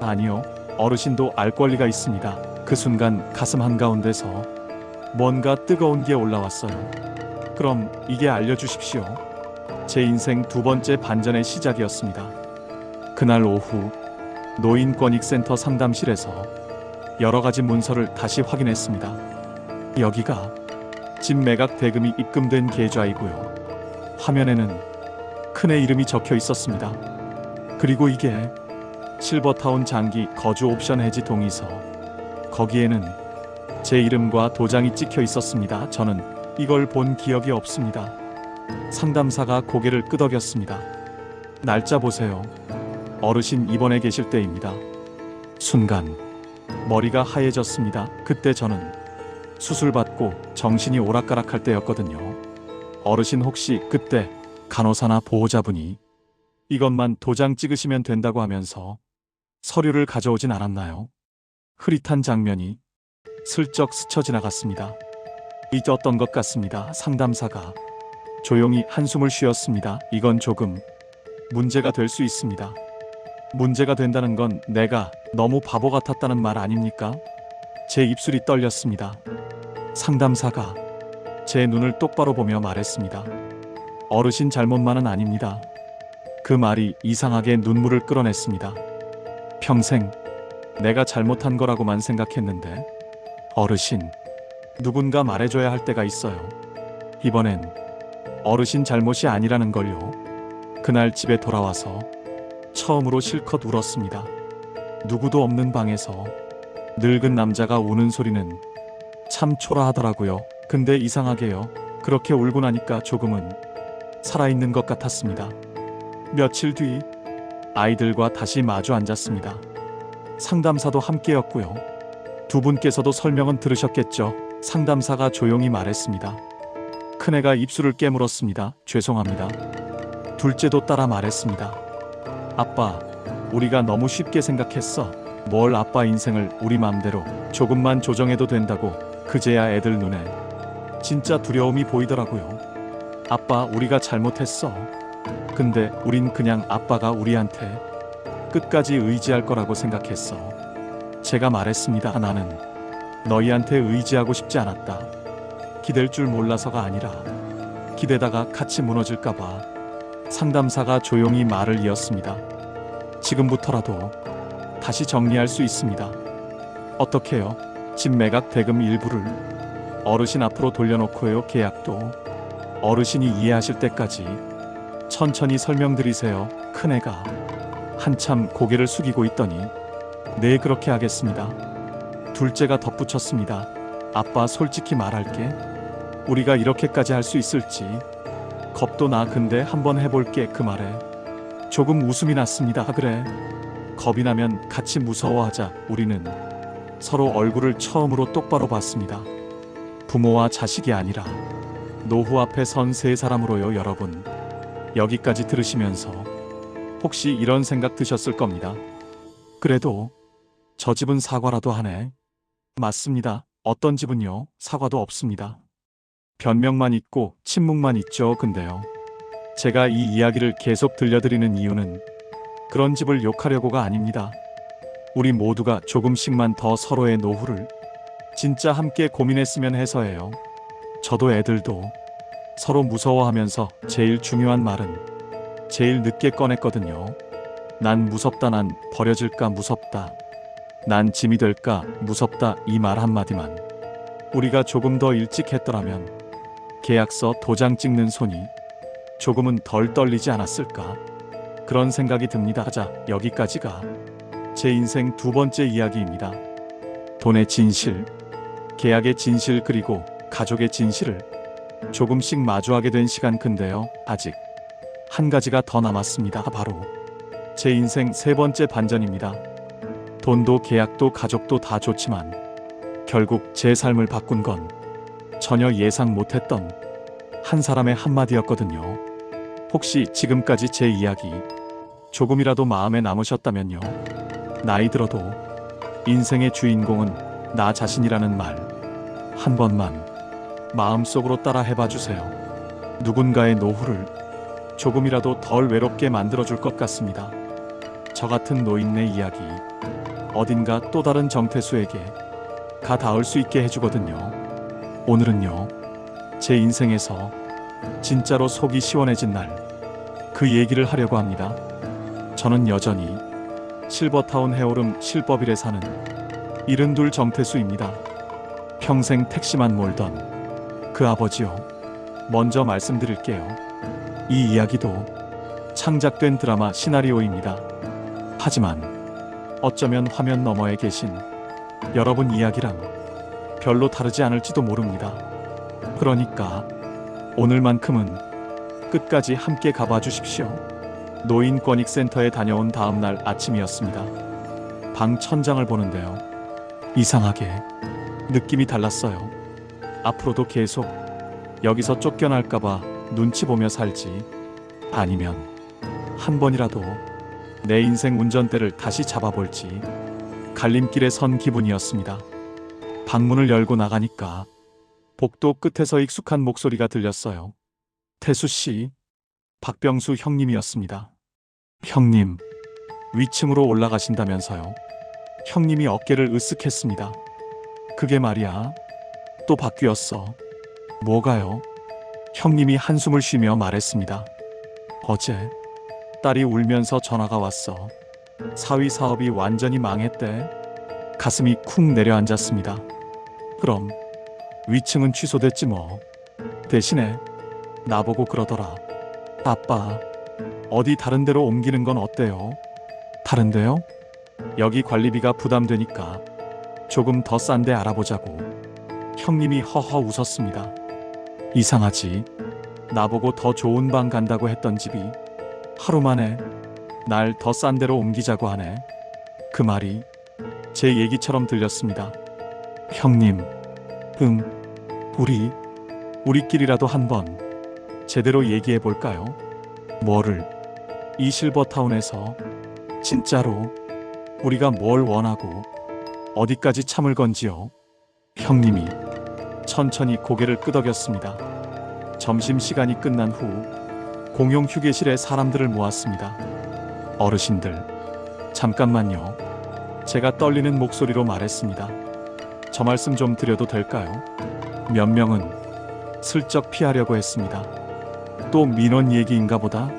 아니요, 어르신도 알 권리가 있습니다. 그 순간 가슴 한가운데서 뭔가 뜨거운 게 올라왔어요. 그럼 이게 알려주십시오. 제 인생 두 번째 반전의 시작이었습니다. 그날 오후 노인권익센터 상담실에서 여러 가지 문서를 다시 확인했습니다. 여기가 집 매각 대금이 입금된 계좌이고요. 화면에는 큰애 이름이 적혀 있었습니다. 그리고 이게 실버타운 장기 거주 옵션 해지 동의서. 거기에는 제 이름과 도장이 찍혀 있었습니다. 저는 이걸 본 기억이 없습니다. 상담사가 고개를 끄덕였습니다. 날짜 보세요. 어르신 입원해 계실 때입니다. 순간 머리가 하얘졌습니다. 그때 저는 수술받고 정신이 오락가락할 때였거든요. 어르신 혹시 그때 간호사나 보호자분이 이것만 도장 찍으시면 된다고 하면서 서류를 가져오진 않았나요? 흐릿한 장면이 슬쩍 스쳐 지나갔습니다. 잊었던 것 같습니다. 상담사가 조용히 한숨을 쉬었습니다. 이건 조금 문제가 될 수 있습니다. 문제가 된다는 건 내가 너무 바보 같았다는 말 아닙니까? 제 입술이 떨렸습니다. 상담사가 제 눈을 똑바로 보며 말했습니다. 어르신 잘못만은 아닙니다. 그 말이 이상하게 눈물을 끌어냈습니다. 평생 내가 잘못한 거라고만 생각했는데 어르신, 누군가 말해줘야 할 때가 있어요. 이번엔 어르신 잘못이 아니라는 걸요. 그날 집에 돌아와서 처음으로 실컷 울었습니다. 누구도 없는 방에서 늙은 남자가 우는 소리는 참 초라하더라고요. 근데 이상하게요. 그렇게 울고 나니까 조금은 살아있는 것 같았습니다. 며칠 뒤 아이들과 다시 마주 앉았습니다. 상담사도 함께였고요. 두 분께서도 설명은 들으셨겠죠. 상담사가 조용히 말했습니다. 큰애가 입술을 깨물었습니다. 죄송합니다. 둘째도 따라 말했습니다. 아빠, 우리가 너무 쉽게 생각했어. 뭘 아빠 인생을 우리 맘대로 조금만 조정해도 된다고. 그제야 애들 눈에 진짜 두려움이 보이더라고요. 아빠, 우리가 잘못했어. 근데 우린 그냥 아빠가 우리한테 끝까지 의지할 거라고 생각했어. 제가 말했습니다. 나는 너희한테 의지하고 싶지 않았다. 기댈 줄 몰라서가 아니라 기대다가 같이 무너질까봐. 상담사가 조용히 말을 이었습니다. 지금부터라도 다시 정리할 수 있습니다. 어떻게요? 집 매각 대금 일부를 어르신 앞으로 돌려놓고요. 계약도 어르신이 이해하실 때까지 천천히 설명드리세요. 큰애가 한참 고개를 숙이고 있더니 네, 그렇게 하겠습니다. 둘째가 덧붙였습니다. 아빠, 솔직히 말할게. 우리가 이렇게까지 할 수 있을지 겁도 나. 근데 한번 해볼게. 그 말에 조금 웃음이 났습니다. 그래, 겁이 나면 같이 무서워하자. 우리는 서로 얼굴을 처음으로 똑바로 봤습니다. 부모와 자식이 아니라 노후 앞에 선 세 사람으로요. 여러분, 여기까지 들으시면서 혹시 이런 생각 드셨을 겁니다. 그래도 저 집은 사과라도 하네. 맞습니다. 어떤 집은요, 사과도 없습니다. 변명만 있고 침묵만 있죠. 근데요, 제가 이 이야기를 계속 들려드리는 이유는 그런 집을 욕하려고가 아닙니다. 우리 모두가 조금씩만 더 서로의 노후를 진짜 함께 고민했으면 해서예요. 저도 애들도 서로 무서워하면서 제일 중요한 말은 제일 늦게 꺼냈거든요. 난 무섭다. 난 버려질까 무섭다. 난 짐이 될까 무섭다. 이 말 한마디만 우리가 조금 더 일찍 했더라면 계약서 도장 찍는 손이 조금은 덜 떨리지 않았을까, 그런 생각이 듭니다. 자, 여기까지가 제 인생 두 번째 이야기입니다. 돈의 진실, 계약의 진실, 그리고 가족의 진실을 조금씩 마주하게 된 시간. 근데요, 아직 한 가지가 더 남았습니다. 바로 제 인생 세 번째 반전입니다. 돈도 계약도 가족도 다 좋지만 결국 제 삶을 바꾼 건 전혀 예상 못했던 한 사람의 한마디였거든요. 혹시 지금까지 제 이야기 조금이라도 마음에 남으셨다면요, 나이 들어도 인생의 주인공은 나 자신이라는 말 한 번만 마음속으로 따라 해봐 주세요. 누군가의 노후를 조금이라도 덜 외롭게 만들어줄 것 같습니다. 저 같은 노인네 이야기 어딘가 또 다른 정태수에게 가 닿을 수 있게 해주거든요. 오늘은요, 제 인생에서 진짜로 속이 시원해진 날, 그 얘기를 하려고 합니다. 저는 여전히 실버타운 해오름 실버빌에 사는 72 정태수입니다. 평생 택시만 몰던 그 아버지요. 먼저 말씀드릴게요. 이 이야기도 창작된 드라마 시나리오입니다. 하지만 어쩌면 화면 너머에 계신 여러분 이야기랑 별로 다르지 않을지도 모릅니다. 그러니까 오늘만큼은 끝까지 함께 가봐 주십시오. 노인권익센터에 다녀온 다음날 아침이었습니다. 방 천장을 보는데요. 이상하게 느낌이 달랐어요. 앞으로도 계속 여기서 쫓겨날까봐 눈치 보며 살지, 아니면 한 번이라도 내 인생 운전대를 다시 잡아볼지 갈림길에 선 기분이었습니다. 방문을 열고 나가니까 복도 끝에서 익숙한 목소리가 들렸어요. 태수씨, 박병수 형님이었습니다. 형님, 위층으로 올라가신다면서요. 형님이 어깨를 으쓱했습니다. 그게 말이야, 또 바뀌었어. 뭐가요? 형님이 한숨을 쉬며 말했습니다. 어제 딸이 울면서 전화가 왔어. 사위 사업이 완전히 망했대. 가슴이 쿵 내려앉았습니다. 그럼 위층은 취소됐지 뭐. 대신에 나보고 그러더라. 아빠, 어디 다른 데로 옮기는 건 어때요? 다른 데요? 여기 관리비가 부담되니까 조금 더 싼 데 알아보자고. 형님이 허허 웃었습니다. 이상하지? 나보고 더 좋은 방 간다고 했던 집이 하루 만에 날 더 싼 데로 옮기자고 하네. 그 말이 제 얘기처럼 들렸습니다. 형님, 우리끼리라도 한번 제대로 얘기해 볼까요? 뭐를? 이 실버타운에서 진짜로 우리가 뭘 원하고 어디까지 참을 건지요? 형님이 천천히 고개를 끄덕였습니다. 점심시간이 끝난 후 공용 휴게실에 사람들을 모았습니다. 어르신들, 잠깐만요. 제가 떨리는 목소리로 말했습니다. 저 말씀 좀 드려도 될까요? 몇 명은 슬쩍 피하려고 했습니다. 또 민원 얘기인가 보다?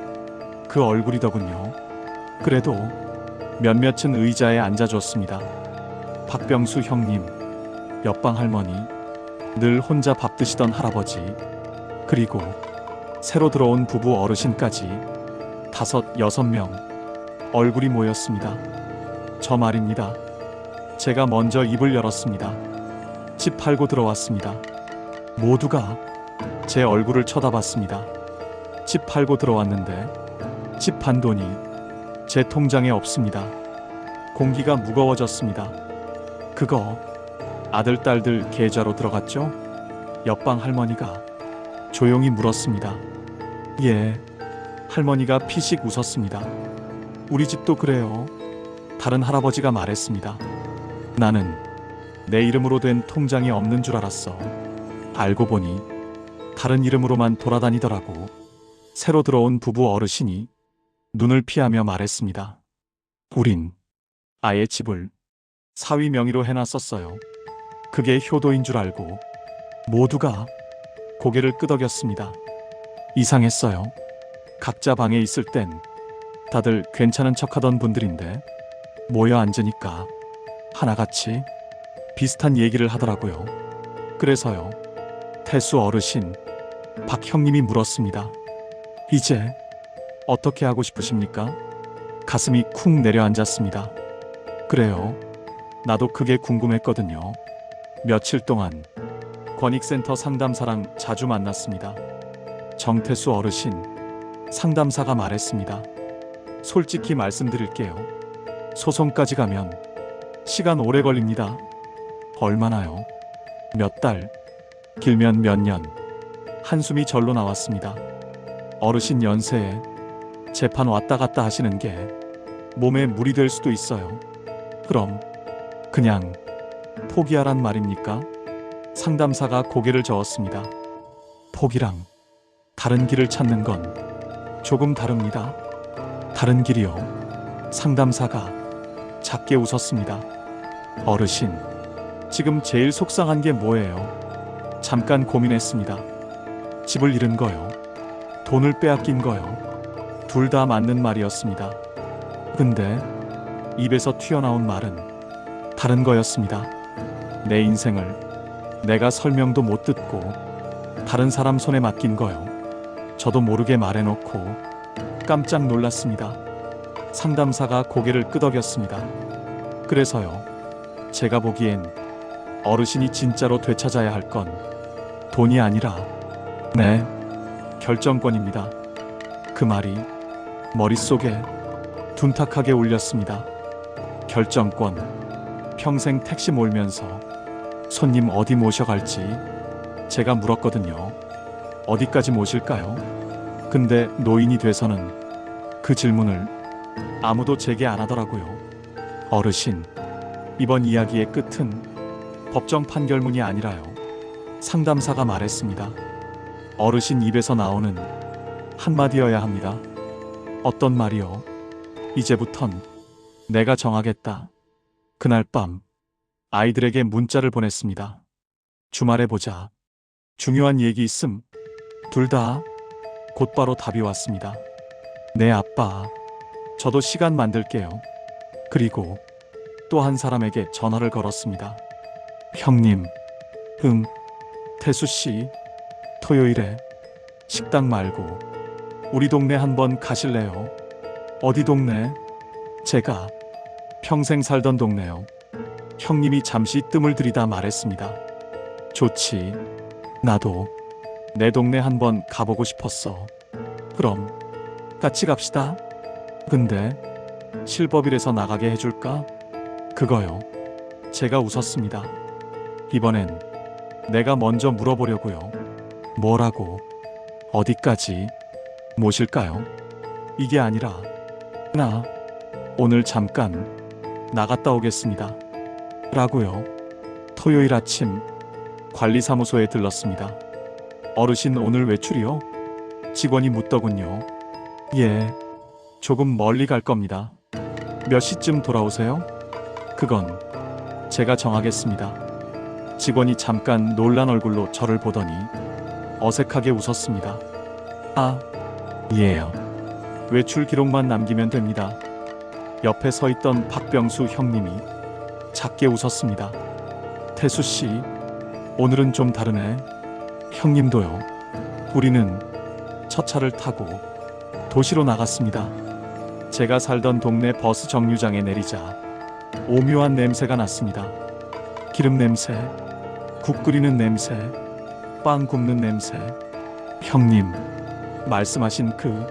그 얼굴이더군요. 그래도 몇몇은 의자에 앉아줬습니다. 박병수 형님, 옆방 할머니, 늘 혼자 밥 드시던 할아버지, 그리고 새로 들어온 부부 어르신까지 5, 6명 얼굴이 모였습니다. 저 말입니다. 제가 먼저 입을 열었습니다. 집 팔고 들어왔습니다. 모두가 제 얼굴을 쳐다봤습니다. 집 팔고 들어왔는데 집 판 돈이 제 통장에 없습니다. 공기가 무거워졌습니다. 그거 아들, 딸들 계좌로 들어갔죠? 옆방 할머니가 조용히 물었습니다. 예, 할머니가 피식 웃었습니다. 우리 집도 그래요. 다른 할아버지가 말했습니다. 나는 내 이름으로 된 통장이 없는 줄 알았어. 알고 보니 다른 이름으로만 돌아다니더라고. 새로 들어온 부부 어르신이 눈을 피하며 말했습니다. 우린 아예 집을 사위 명의로 해놨었어요. 그게 효도인 줄 알고 모두가 고개를 끄덕였습니다. 이상했어요. 각자 방에 있을 땐 다들 괜찮은 척하던 분들인데 모여 앉으니까 하나같이 비슷한 얘기를 하더라고요. 그래서요, 태수 어르신, 박 형님이 물었습니다. 이제 어떻게 하고 싶으십니까? 가슴이 쿵 내려앉았습니다. 그래요, 나도 그게 궁금했거든요. 며칠 동안 권익센터 상담사랑 자주 만났습니다. 정태수 어르신, 상담사가 말했습니다. 솔직히 말씀드릴게요. 소송까지 가면 시간 오래 걸립니다. 얼마나요? 몇 달, 길면 몇 년. 한숨이 절로 나왔습니다. 어르신 연세에 재판 왔다 갔다 하시는 게 몸에 무리 될 수도 있어요. 그럼 그냥 포기하란 말입니까? 상담사가 고개를 저었습니다. 포기랑 다른 길을 찾는 건 조금 다릅니다. 다른 길이요. 상담사가 작게 웃었습니다. 어르신, 지금 제일 속상한 게 뭐예요? 잠깐 고민했습니다. 집을 잃은 거요. 돈을 빼앗긴 거요. 둘 다 맞는 말이었습니다. 근데 입에서 튀어나온 말은 다른 거였습니다. 내 인생을 내가 설명도 못 듣고 다른 사람 손에 맡긴 거요. 저도 모르게 말해놓고 깜짝 놀랐습니다. 상담사가 고개를 끄덕였습니다. 그래서요. 제가 보기엔 어르신이 진짜로 되찾아야 할 건 돈이 아니라 결정권입니다. 그 말이 머릿속에 둔탁하게 울렸습니다. 결정권. 평생 택시 몰면서 손님 어디 모셔갈지 제가 물었거든요. 어디까지 모실까요? 근데 노인이 돼서는 그 질문을 아무도 제게 안 하더라고요. 어르신, 이번 이야기의 끝은 법정 판결문이 아니라요. 상담사가 말했습니다. 어르신 입에서 나오는 한마디여야 합니다. 어떤 말이요? 이제부턴 내가 정하겠다. 그날 밤 아이들에게 문자를 보냈습니다. 주말에 보자. 중요한 얘기 있음. 둘 다 곧바로 답이 왔습니다. 네, 아빠. 저도 시간 만들게요. 그리고 또 한 사람에게 전화를 걸었습니다. 형님, 태수씨, 토요일에 식당 말고 우리 동네 한번 가실래요? 어디 동네? 제가 평생 살던 동네요. 형님이 잠시 뜸을 들이다 말했습니다. 좋지. 나도 내 동네 한번 가보고 싶었어. 그럼 같이 갑시다. 근데 실법일에서 나가게 해줄까? 그거요. 제가 웃었습니다. 이번엔 내가 먼저 물어보려고요. 뭐라고? 어디까지 모실까요? 이게 아니라 나 오늘 잠깐 나갔다 오겠습니다. 라고요. 토요일 아침 관리사무소에 들렀습니다. 어르신 오늘 외출이요? 직원이 묻더군요. 예, 조금 멀리 갈 겁니다. 몇 시쯤 돌아오세요? 그건 제가 정하겠습니다. 직원이 잠깐 놀란 얼굴로 저를 보더니 어색하게 웃었습니다. 아, 예요. 외출 기록만 남기면 됩니다. 옆에 서 있던 박병수 형님이 작게 웃었습니다. 태수씨, 오늘은 좀 다르네. 형님도요. 우리는 첫 차를 타고 도시로 나갔습니다. 제가 살던 동네 버스 정류장에 내리자 오묘한 냄새가 났습니다. 기름 냄새, 국 끓이는 냄새, 빵 굽는 냄새. 형님 말씀하신 그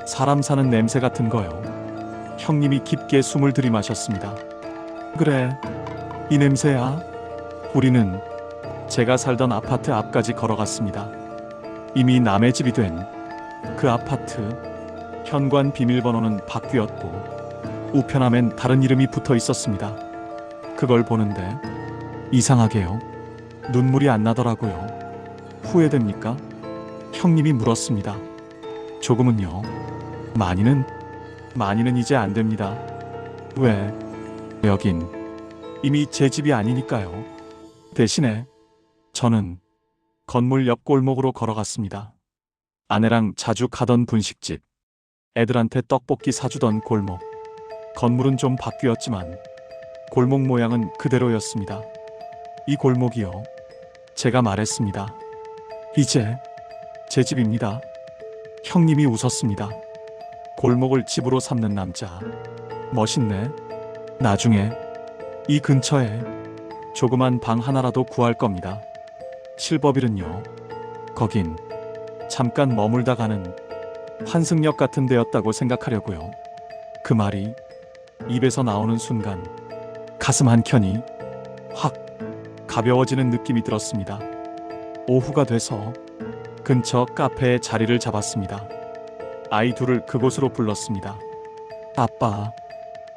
사람 사는 냄새 같은 거요. 형님이 깊게 숨을 들이마셨습니다. 그래, 이 냄새야. 우리는 제가 살던 아파트 앞까지 걸어갔습니다. 이미 남의 집이 된 그 아파트. 현관 비밀번호는 바뀌었고 우편함엔 다른 이름이 붙어 있었습니다. 그걸 보는데 이상하게요. 눈물이 안 나더라고요. 후회됩니까? 형님이 물었습니다. 조금은요. 많이는 이제 안 됩니다. 왜? 여긴 이미 제 집이 아니니까요. 대신에 저는 건물 옆 골목으로 걸어갔습니다. 아내랑 자주 가던 분식집, 애들한테 떡볶이 사주던 골목. 건물은 좀 바뀌었지만 골목 모양은 그대로였습니다. 이 골목이요. 제가 말했습니다. 이제 제 집입니다. 형님이 웃었습니다. 골목을 집으로 삼는 남자. 멋있네. 나중에 이 근처에 조그만 방 하나라도 구할 겁니다. 실버빌은요. 거긴 잠깐 머물다 가는 환승역 같은 데였다고 생각하려고요. 그 말이 입에서 나오는 순간 가슴 한켠이 확 가벼워지는 느낌이 들었습니다. 오후가 돼서 근처 카페에 자리를 잡았습니다. 아이 둘을 그곳으로 불렀습니다. 아빠,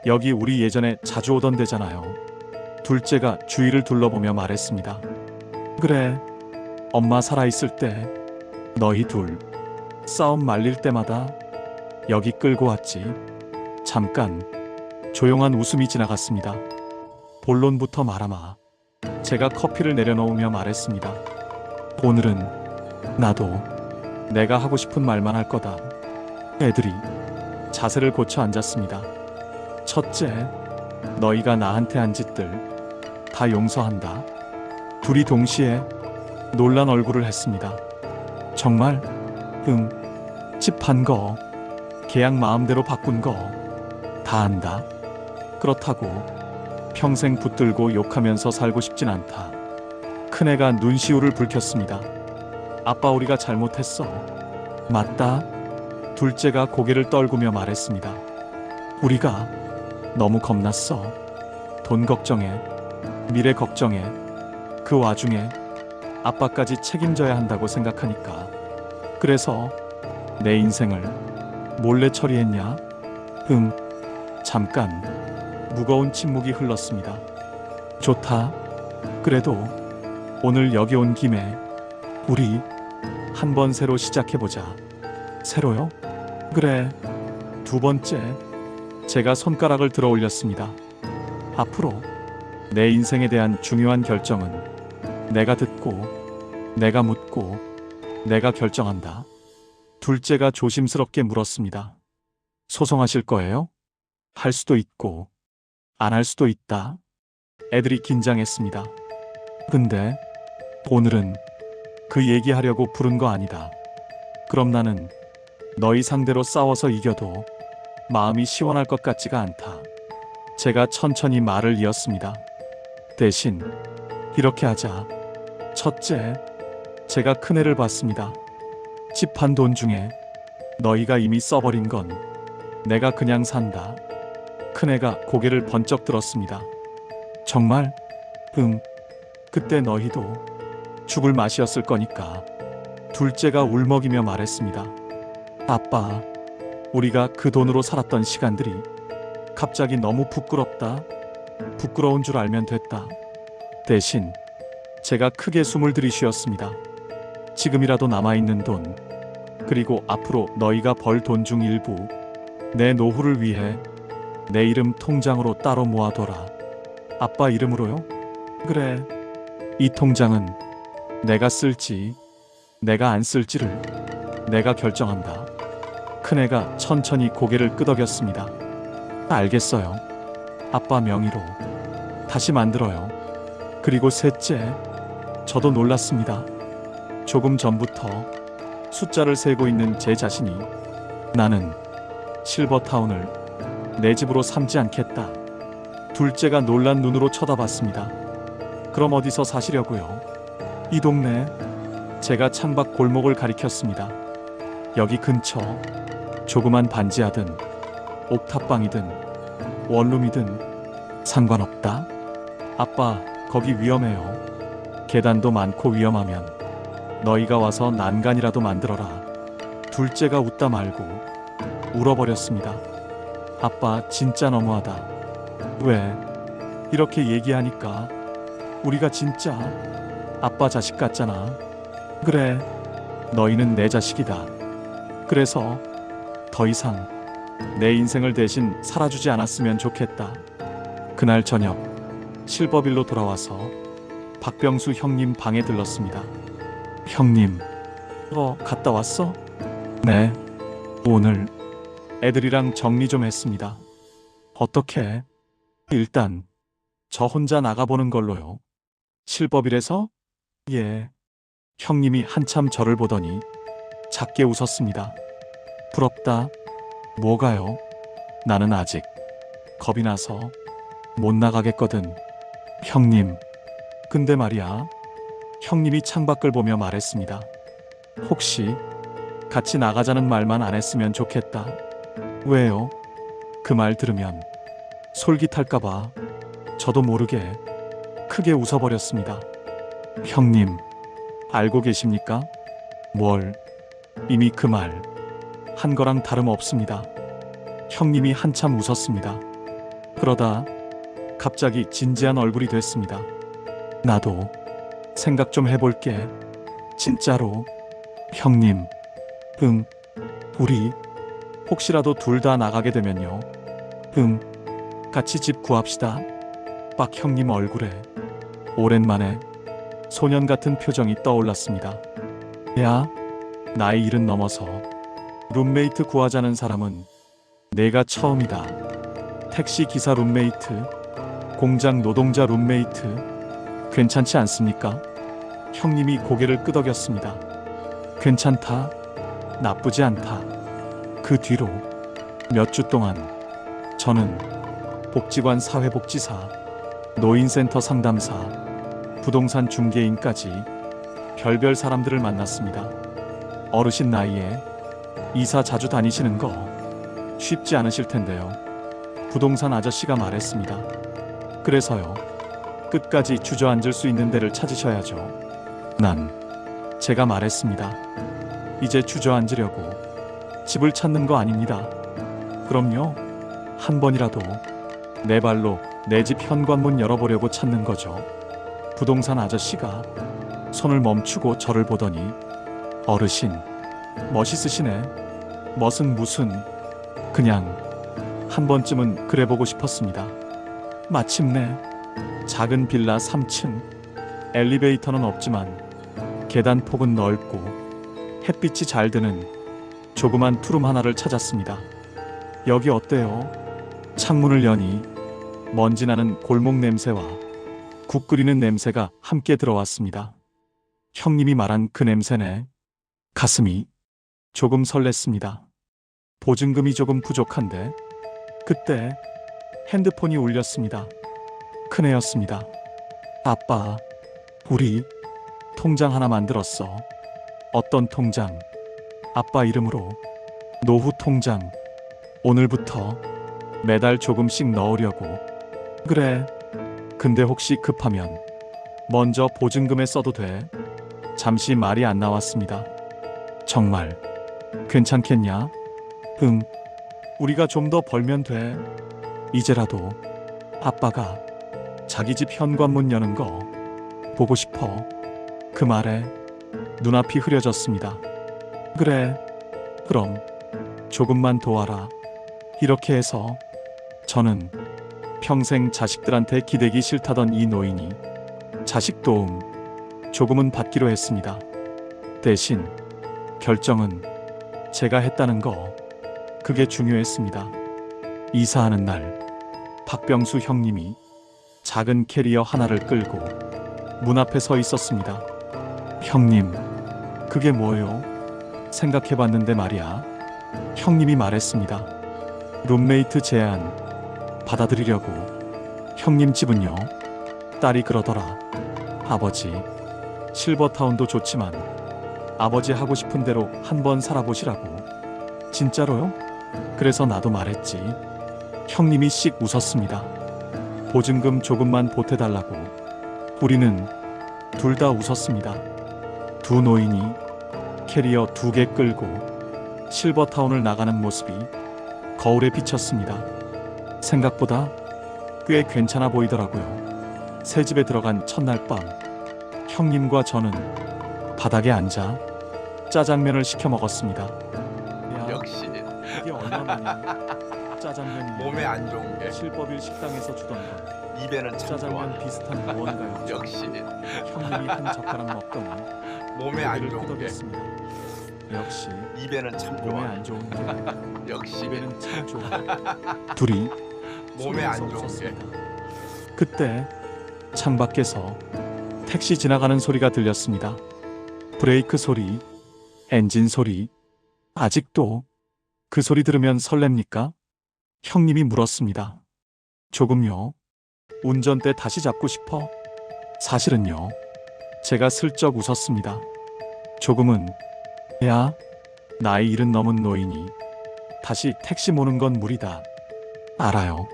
여기 우리 예전에 자주 오던 데잖아요. 둘째가 주위를 둘러보며 말했습니다. 그래, 엄마 살아있을 때 너희 둘 싸움 말릴 때마다 여기 끌고 왔지. 잠깐 조용한 웃음이 지나갔습니다. 본론부터 말하마. 제가 커피를 내려놓으며 말했습니다. 오늘은 나도 내가 하고 싶은 말만 할 거다. 애들이 자세를 고쳐 앉았습니다. 첫째, 너희가 나한테 한 짓들 다 용서한다. 둘이 동시에 놀란 얼굴을 했습니다. 정말? 응. 집 판 거, 계약 마음대로 바꾼 거 다 안다. 그렇다고 평생 붙들고 욕하면서 살고 싶진 않다. 큰애가 눈시울을 붉혔습니다. 아빠, 우리가 잘못했어. 맞다. 둘째가 고개를 떨구며 말했습니다. 우리가 너무 겁났어. 돈 걱정해, 미래 걱정해. 그 와중에 아빠까지 책임져야 한다고 생각하니까. 그래서 내 인생을 몰래 처리했냐? 잠깐 무거운 침묵이 흘렀습니다. 좋다. 그래도 오늘 여기 온 김에 우리 한번 새로 시작해보자. 새로요? 그래. 두 번째, 제가 손가락을 들어 올렸습니다. 앞으로 내 인생에 대한 중요한 결정은 내가 듣고, 내가 묻고, 내가 결정한다. 둘째가 조심스럽게 물었습니다. 소송하실 거예요? 할 수도 있고 안 할 수도 있다. 애들이 긴장했습니다. 근데 오늘은 그 얘기하려고 부른 거 아니다. 그럼 나는 너희 상대로 싸워서 이겨도 마음이 시원할 것 같지가 않다. 제가 천천히 말을 이었습니다. 대신 이렇게 하자. 첫째, 제가 큰애를 봤습니다. 집 판 돈 중에 너희가 이미 써버린 건 내가 그냥 산다. 큰애가 고개를 번쩍 들었습니다. 정말? 그때 너희도 죽을 맛이었을 거니까. 둘째가 울먹이며 말했습니다. 아빠, 우리가 그 돈으로 살았던 시간들이 갑자기 너무 부끄럽다. 부끄러운 줄 알면 됐다. 대신 제가 크게 숨을 들이쉬었습니다. 지금이라도 남아있는 돈, 그리고 앞으로 너희가 벌 돈 중 일부 내 노후를 위해 내 이름 통장으로 따로 모아둬라. 아빠 이름으로요? 그래. 이 통장은 내가 쓸지 내가 안 쓸지를 내가 결정한다. 큰애가 천천히 고개를 끄덕였습니다. 알겠어요. 아빠 명의로 다시 만들어요. 그리고 셋째, 저도 놀랐습니다. 조금 전부터 숫자를 세고 있는 제 자신이 나는 실버타운을 내 집으로 삼지 않겠다. 둘째가 놀란 눈으로 쳐다봤습니다. 그럼 어디서 사시려고요? 이 동네. 제가 창밖 골목을 가리켰습니다. 여기 근처 조그만 반지하든 옥탑방이든 원룸이든 상관없다. 아빠, 거기 위험해요. 계단도 많고 위험하면 너희가 와서 난간이라도 만들어라. 둘째가 웃다 말고 울어버렸습니다. 아빠, 진짜 너무하다. 왜? 이렇게 얘기하니까 우리가 진짜 아빠 자식 같잖아. 그래, 너희는 내 자식이다. 그래서 더 이상 내 인생을 대신 살아주지 않았으면 좋겠다. 그날 저녁 실버빌로 돌아와서 박병수 형님 방에 들렀습니다. 형님, 갔다 왔어? 네, 오늘 애들이랑 정리 좀 했습니다. 어떻게? 일단 저 혼자 나가보는 걸로요. 실버빌에서? 예. 형님이 한참 저를 보더니 작게 웃었습니다. 부럽다. 뭐가요? 나는 아직 겁이 나서 못 나가겠거든. 형님, 근데 말이야. 형님이 창밖을 보며 말했습니다. 혹시 같이 나가자는 말만 안 했으면 좋겠다. 왜요? 그 말 들으면 솔깃할까봐 저도 모르게 크게 웃어버렸습니다. 형님, 알고 계십니까? 뭘? 이미 그 말 한 거랑 다름없습니다. 형님이 한참 웃었습니다. 그러다 갑자기 진지한 얼굴이 됐습니다. 나도 생각 좀 해볼게. 진짜로. 형님, 우리 혹시라도 둘 다 나가게 되면요. 같이 집 구합시다. 박 형님 얼굴에 오랜만에 소년 같은 표정이 떠올랐습니다. 야, 나이 70 넘어서 룸메이트 구하자는 사람은 내가 처음이다. 택시 기사 룸메이트, 공장 노동자 룸메이트, 괜찮지 않습니까? 형님이 고개를 끄덕였습니다. 괜찮다, 나쁘지 않다. 그 뒤로 몇 주 동안 저는 복지관 사회복지사, 노인센터 상담사, 부동산 중개인까지 별별 사람들을 만났습니다. 어르신 나이에 이사 자주 다니시는 거 쉽지 않으실 텐데요. 부동산 아저씨가 말했습니다. 그래서요, 끝까지 주저앉을 수 있는 데를 찾으셔야죠. 제가 말했습니다. 이제 주저앉으려고 집을 찾는 거 아닙니다. 그럼요, 한 번이라도 내 발로 내 집 현관문 열어보려고 찾는 거죠. 부동산 아저씨가 손을 멈추고 저를 보더니 어르신, 멋있으시네. 무슨 그냥 한 번쯤은 그래보고 싶었습니다. 마침내 작은 빌라 3층, 엘리베이터는 없지만 계단 폭은 넓고 햇빛이 잘 드는 조그만 투룸 하나를 찾았습니다. 여기 어때요? 창문을 여니 먼지 나는 골목 냄새와 국 끓이는 냄새가 함께 들어왔습니다. 형님이 말한 그 냄새네. 가슴이 조금 설렜습니다. 보증금이 조금 부족한데 그때 핸드폰이 울렸습니다. 큰애였습니다. 아빠, 우리 통장 하나 만들었어. 어떤 통장? 아빠 이름으로 노후 통장. 오늘부터 매달 조금씩 넣으려고. 그래. 근데 혹시 급하면 먼저 보증금에 써도 돼. 잠시 말이 안 나왔습니다. 정말 괜찮겠냐? 응. 우리가 좀 더 벌면 돼. 이제라도 아빠가 자기 집 현관문 여는 거 보고 싶어. 그 말에 눈앞이 흐려졌습니다. 그래, 그럼 조금만 도와라. 이렇게 해서 저는 평생 자식들한테 기대기 싫다던 이 노인이 자식 도움 조금은 받기로 했습니다. 대신 결정은 제가 했다는 거, 그게 중요했습니다. 이사하는 날 박병수 형님이 작은 캐리어 하나를 끌고 문 앞에 서 있었습니다. 형님, 그게 뭐예요? 생각해봤는데 말이야. 형님이 말했습니다. 룸메이트 제안 받아들이려고. 형님 집은요? 딸이 그러더라. 아버지, 실버타운도 좋지만 아버지 하고 싶은 대로 한번 살아보시라고. 진짜로요? 그래서 나도 말했지. 형님이 씩 웃었습니다. 보증금 조금만 보태달라고. 우리는 둘 다 웃었습니다. 두 노인이 캐리어 2개 끌고 실버타운을 나가는 모습이 거울에 비쳤습니다. 생각보다 꽤 괜찮아 보이더라고요. 새 집에 들어간 첫날 밤, 형님과 저는 바닥에 앉아 짜장면을 시켜 먹었습니다. 야, 역시 이게 얼마만이야? 짜장면이 몸에 안 좋은 게 실버빌 식당에서 주던 건 입에는 참 좋아. 짜장면 비슷한 무언가요. 역시 형님이 한 젓가락 먹더니 몸에 안 고개를 좋은 게 끄덕였습니다. 역시 입에는 참 몸에 좋아. 안 좋은 게 역시 입에는 참 좋아. 둘이 몸에 안 소리에서 좋은 게 웃었습니다. 그때 창밖에서 택시 지나가는 소리가 들렸습니다. 브레이크 소리, 엔진 소리. 아직도 그 소리 들으면 설렙니까? 형님이 물었습니다. 조금요. 운전대 다시 잡고 싶어? 사실은요. 제가 슬쩍 웃었습니다. 조금은. 야, 나이 70 넘은 노인이 다시 택시 모는 건 무리다. 알아요.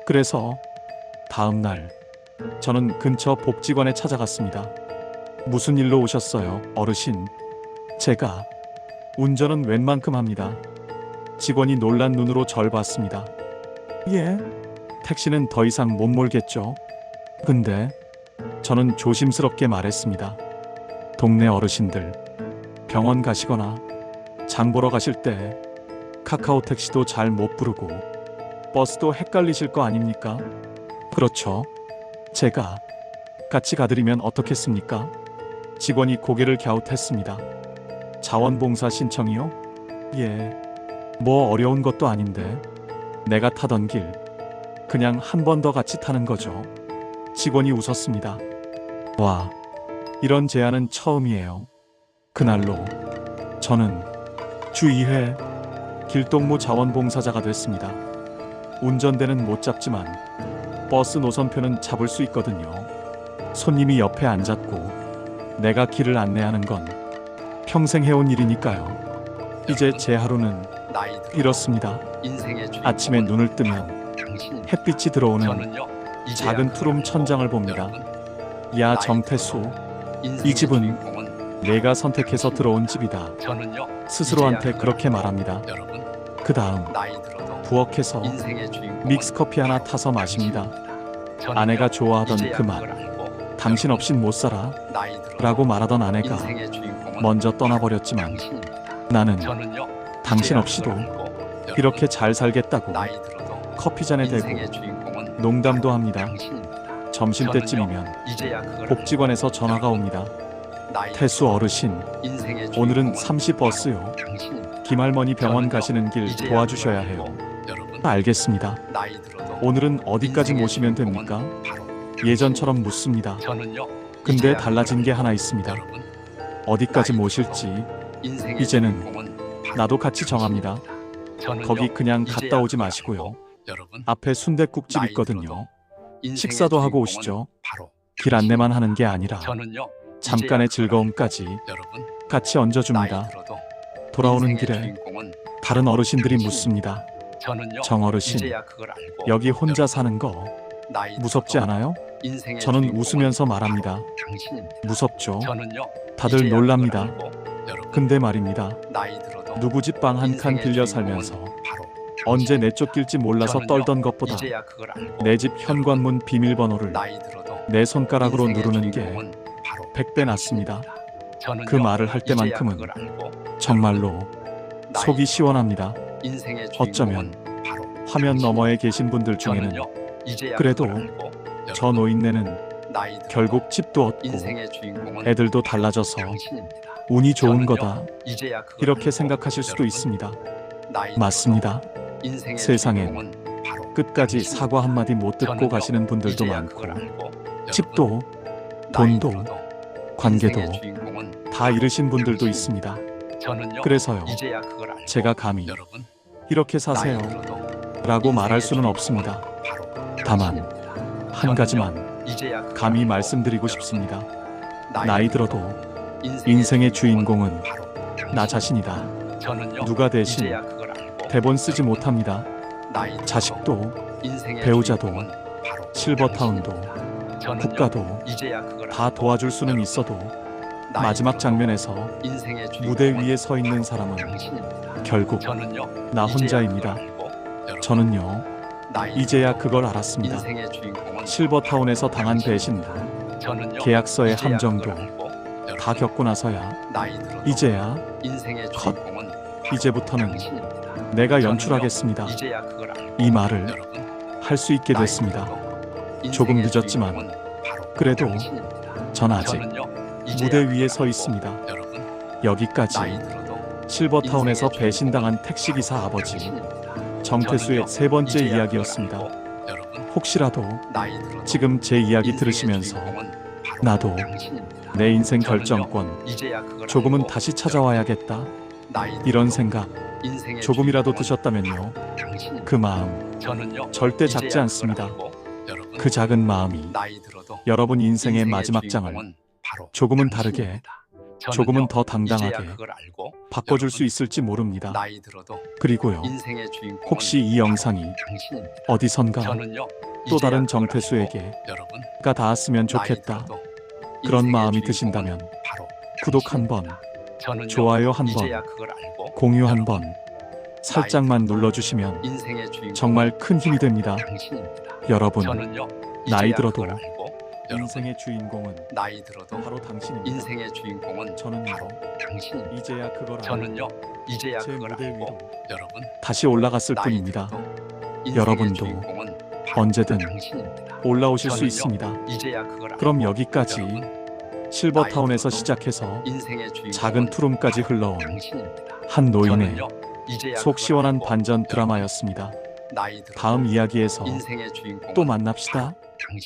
그래서 다음 날 저는 근처 복지관에 찾아갔습니다. 무슨 일로 오셨어요, 어르신? 제가 운전은 웬만큼 합니다. 직원이 놀란 눈으로 절 봤습니다. 예? 택시는 더 이상 못 몰겠죠? 근데 저는 조심스럽게 말했습니다. 동네 어르신들 병원 가시거나 장 보러 가실 때 카카오 택시도 잘 못 부르고 버스도 헷갈리실 거 아닙니까? 그렇죠. 제가 같이 가드리면 어떻겠습니까? 직원이 고개를 갸웃했습니다. 자원봉사 신청이요? 예. 뭐 어려운 것도 아닌데. 내가 타던 길 그냥 한 번 더 같이 타는 거죠. 직원이 웃었습니다. 와, 이런 제안은 처음이에요. 그날로 저는 주 2회 길동무 자원봉사자가 됐습니다. 운전대는 못 잡지만 버스 노선표는 잡을 수 있거든요. 손님이 옆에 앉았고 내가 길을 안내하는 건 평생 해온 일이니까요. 이제 제 하루는 나이 들어 이렇습니다. 인생의 주인공은 아침에 눈을 뜨면 당신입니다. 햇빛이 들어오는 저는요, 이제야 작은 그걸 투룸 알고, 천장을 봅니다. 여러분, 야 나이 정태수, 들어도 인생의 이 집은 주인공은 내가 선택해서 들어온 집이다. 저는요, 스스로한테 이제야 그렇게 그걸 말합니다. 알고, 여러분, 그 다음 나이 들어도 부엌에서 인생의 주인공은 믹스커피 하나 바로 타서 마십니다. 당신입니다. 저는요, 아내가 좋아하던 이제야 그 말, 그걸 알고, 당신 없인 못 살아 나이 들어도 라고 말하던 아내가 인생의 주인공은 먼저 떠나버렸지만 당신입니다. 나는 저는요, 당신 이제야 없이도 그걸 알고, 여러분, 이렇게 잘 살겠다고 나이 들어도 커피잔에 대고 인생의 주인공은 농담도 합니다. 당신입니다. 점심때쯤이면 이제야 그걸 복지관에서 전화가 옵니다. 알고, 나이 태수 들어도 어르신, 인생의 오늘은 주인공은 30버스요. 당신입니다. 김할머니 병원 저는요, 가시는 길 이제야 도와주셔야 그걸 해요. 알고, 여러분, 알겠습니다. 나이 들어도 오늘은 어디까지 인생의 모시면 주인공은 됩니까? 바로 예전처럼 묻습니다. 저는요, 근데 이제야 달라진 게 그걸 하나 알고, 있습니다. 여러분, 어디까지 나이 모실지 인생의 이제는 주인공은 바로 나도 같이 정합니다. 저는요, 거기 그냥 이제야 갔다 오지 그걸 마시고요. 알고, 여러분, 앞에 순댓국집 나이 있거든요. 들어도 인생의 식사도 하고 주인공은 오시죠. 바로 길 안내만 하는 게 아니라 저는요, 잠깐의 이제야 그걸 즐거움까지 알고, 여러분, 같이 나이 얹어줍니다. 들어도 돌아오는 인생의 길에 주인공은 다른 어르신들이 묻습니다. 저는요, 정어르신, 이제야 그걸 알고, 여기 혼자 여러분, 사는 거 나이 무섭지 들어도 않아요? 인생의 저는 주인공은 웃으면서 말합니다. 바로 당신입니다. 무섭죠? 저는요, 다들 이제야 놀랍니다. 그걸 알고, 여러분, 근데 말입니다. 나이 들어도 누구 집 방 한 칸 인생의 빌려 주인공은 살면서 바로 언제 내쫓길지 몰라서 저는요, 떨던 것보다 이제야 그걸 알고, 내 집 현관문 비밀번호를 나이 들어도 내 손가락으로 인생의 누르는 게 주인공은 바로 100배 낫습니다. 저는요, 그 말을 할 이제야 때만큼은 그걸 알고, 정말로 나이 속이 시원합니다. 인생의 어쩌면 주인공은 바로 화면 너머에 계신 분들 중에는 저는요, 이제야 그래도 그걸 알고, 저 여러분, 노인네는 나이 들어도 결국 집도 얻고 인생의 주인공은 애들도 달라져서 당신입니다. 운이 좋은 저는요, 거다. 이제야 그걸 이렇게 알고, 생각하실 수도 여러분, 있습니다. 나이 맞습니다. 들어도 인생의 세상엔 주인공은 바로 끝까지 당신입니다. 사과 한마디 못 듣고 저는요, 가시는 분들도 이제야 많고 그걸 알고, 여러분, 집도 나이 돈도 들어도 관계도 인생의 주인공은 다 잃으신 분들도 당신입니다. 있습니다. 저는요, 그래서요. 이제야 그걸 알고, 제가 감히 여러분, 이렇게 사세요 나이 들어도 라고 말할 인생의 수는 주인공은 없습니다. 바로 다만 당신입니다. 한 가지만 이제야 그걸 감히 알고, 말씀드리고 여러분, 싶습니다. 나이 들어도 인생의 인생의 주인공은 바로 나 당신입니다. 자신이다. 저는요, 누가 대신 이제야 그걸 알고, 대본 쓰지 여러분, 못합니다. 나이 들어도 자식도 인생의 배우자도 주인공은 바로 실버타운도 당신입니다. 저는요, 국가도 이제야 그걸 다 알고, 도와줄 수는 여러분, 있어도 나이 마지막 들어도 장면에서 인생의 무대 주인공은 위에 서 있는 사람은 당신입니다. 결국 저는요, 나 이제야 혼자입니다. 그걸 알고, 여러분, 저는요 나이 이제야 들어도 그걸 알았습니다. 인생의 주인공은 실버타운에서 당한 배신도 저는요, 계약서의 이제야 함정도 그걸 알고, 여러분, 다 겪고 나서야 나이 들어도 이제야 인생의 컷. 주인공은 이제부터는 당신입니다. 내가 저는요, 연출하겠습니다. 이제야 그걸 알고, 이 말을 여러분, 할 수 있게 나이 됐습니다. 들어도 조금 인생의 늦었지만 주인공은 바로 그래도 당신입니다. 전 아직 저는요, 이제야 무대 그걸 위에 서 알고, 있습니다. 여러분, 여기까지 나이 들어도 실버타운에서 인생의 배신당한 택시기사 아버지 당신입니다. 정태수의 저는요, 세 번째 이제야 그걸 이야기였습니다. 알고, 여러분, 혹시라도 나이 들어도 지금 제 이야기 인생의 들으시면서 주인공은 바로 나도 당신입니다. 내 인생 저는요, 결정권 이제야 그걸 조금은 알고, 다시 찾아와야겠다 나이 이런 들어도 생각 인생의 조금이라도 주인공은 드셨다면요 당신입니다. 그 마음 저는요, 절대 이제야 작지 그걸 않습니다. 알고, 여러분, 그 작은 마음이 나이 들어도 여러분 인생의 마지막 장을 주인공은 바로 조금은 다르게 당신입니다. 저는요, 조금은 더 이제야 당당하게 그걸 알고, 바꿔줄 수 여러분, 있을지 모릅니다. 나이 들어도 그리고요 인생의 주인공은 혹시 이 영상이 당신입니다. 어디선가 저는요, 또 이제야 다른 그걸 정태수에게 알고, 여러분, 가 닿았으면 나이 좋겠다 들어도 그런 인생의 마음이 주인공은 드신다면 바로 구독 한번 당신입니다. 저는요, 좋아요 한번 이제야 그걸 알고, 공유 여러분, 한번 살짝만 눌러주시면 인생의 주인공은 정말 큰 힘이 됩니다. 당신입니다. 여러분 저는요, 나이 이제야 들어도 그걸 알고, 여러분, 인생의 주인공은 나이 들어도 바로 당신입니다. 인생의 주인공은 저는요 바로 당신입니다. 이제야 그걸 알고 저는요, 이제야 제 그걸 무대 알고, 위로 여러분, 다시 올라갔을 나이 뿐입니다. 들어도 인생의 여러분도 주인공은 언제든 당신입니다. 올라오실 수 저는요, 있습니다. 이제야 그걸 그럼 알고 여기까지 여러분, 실버타운에서 나이 들어도 시작해서 인생의 주인공은 작은 투룸까지 흘러온 당신입니다. 한 노인의 저는요, 이제야 속 그걸 시원한 알고 반전 여러분, 드라마였습니다. 나이 들어도 다음 이야기에서 인생의 주인공은 또 만납시다. 당신.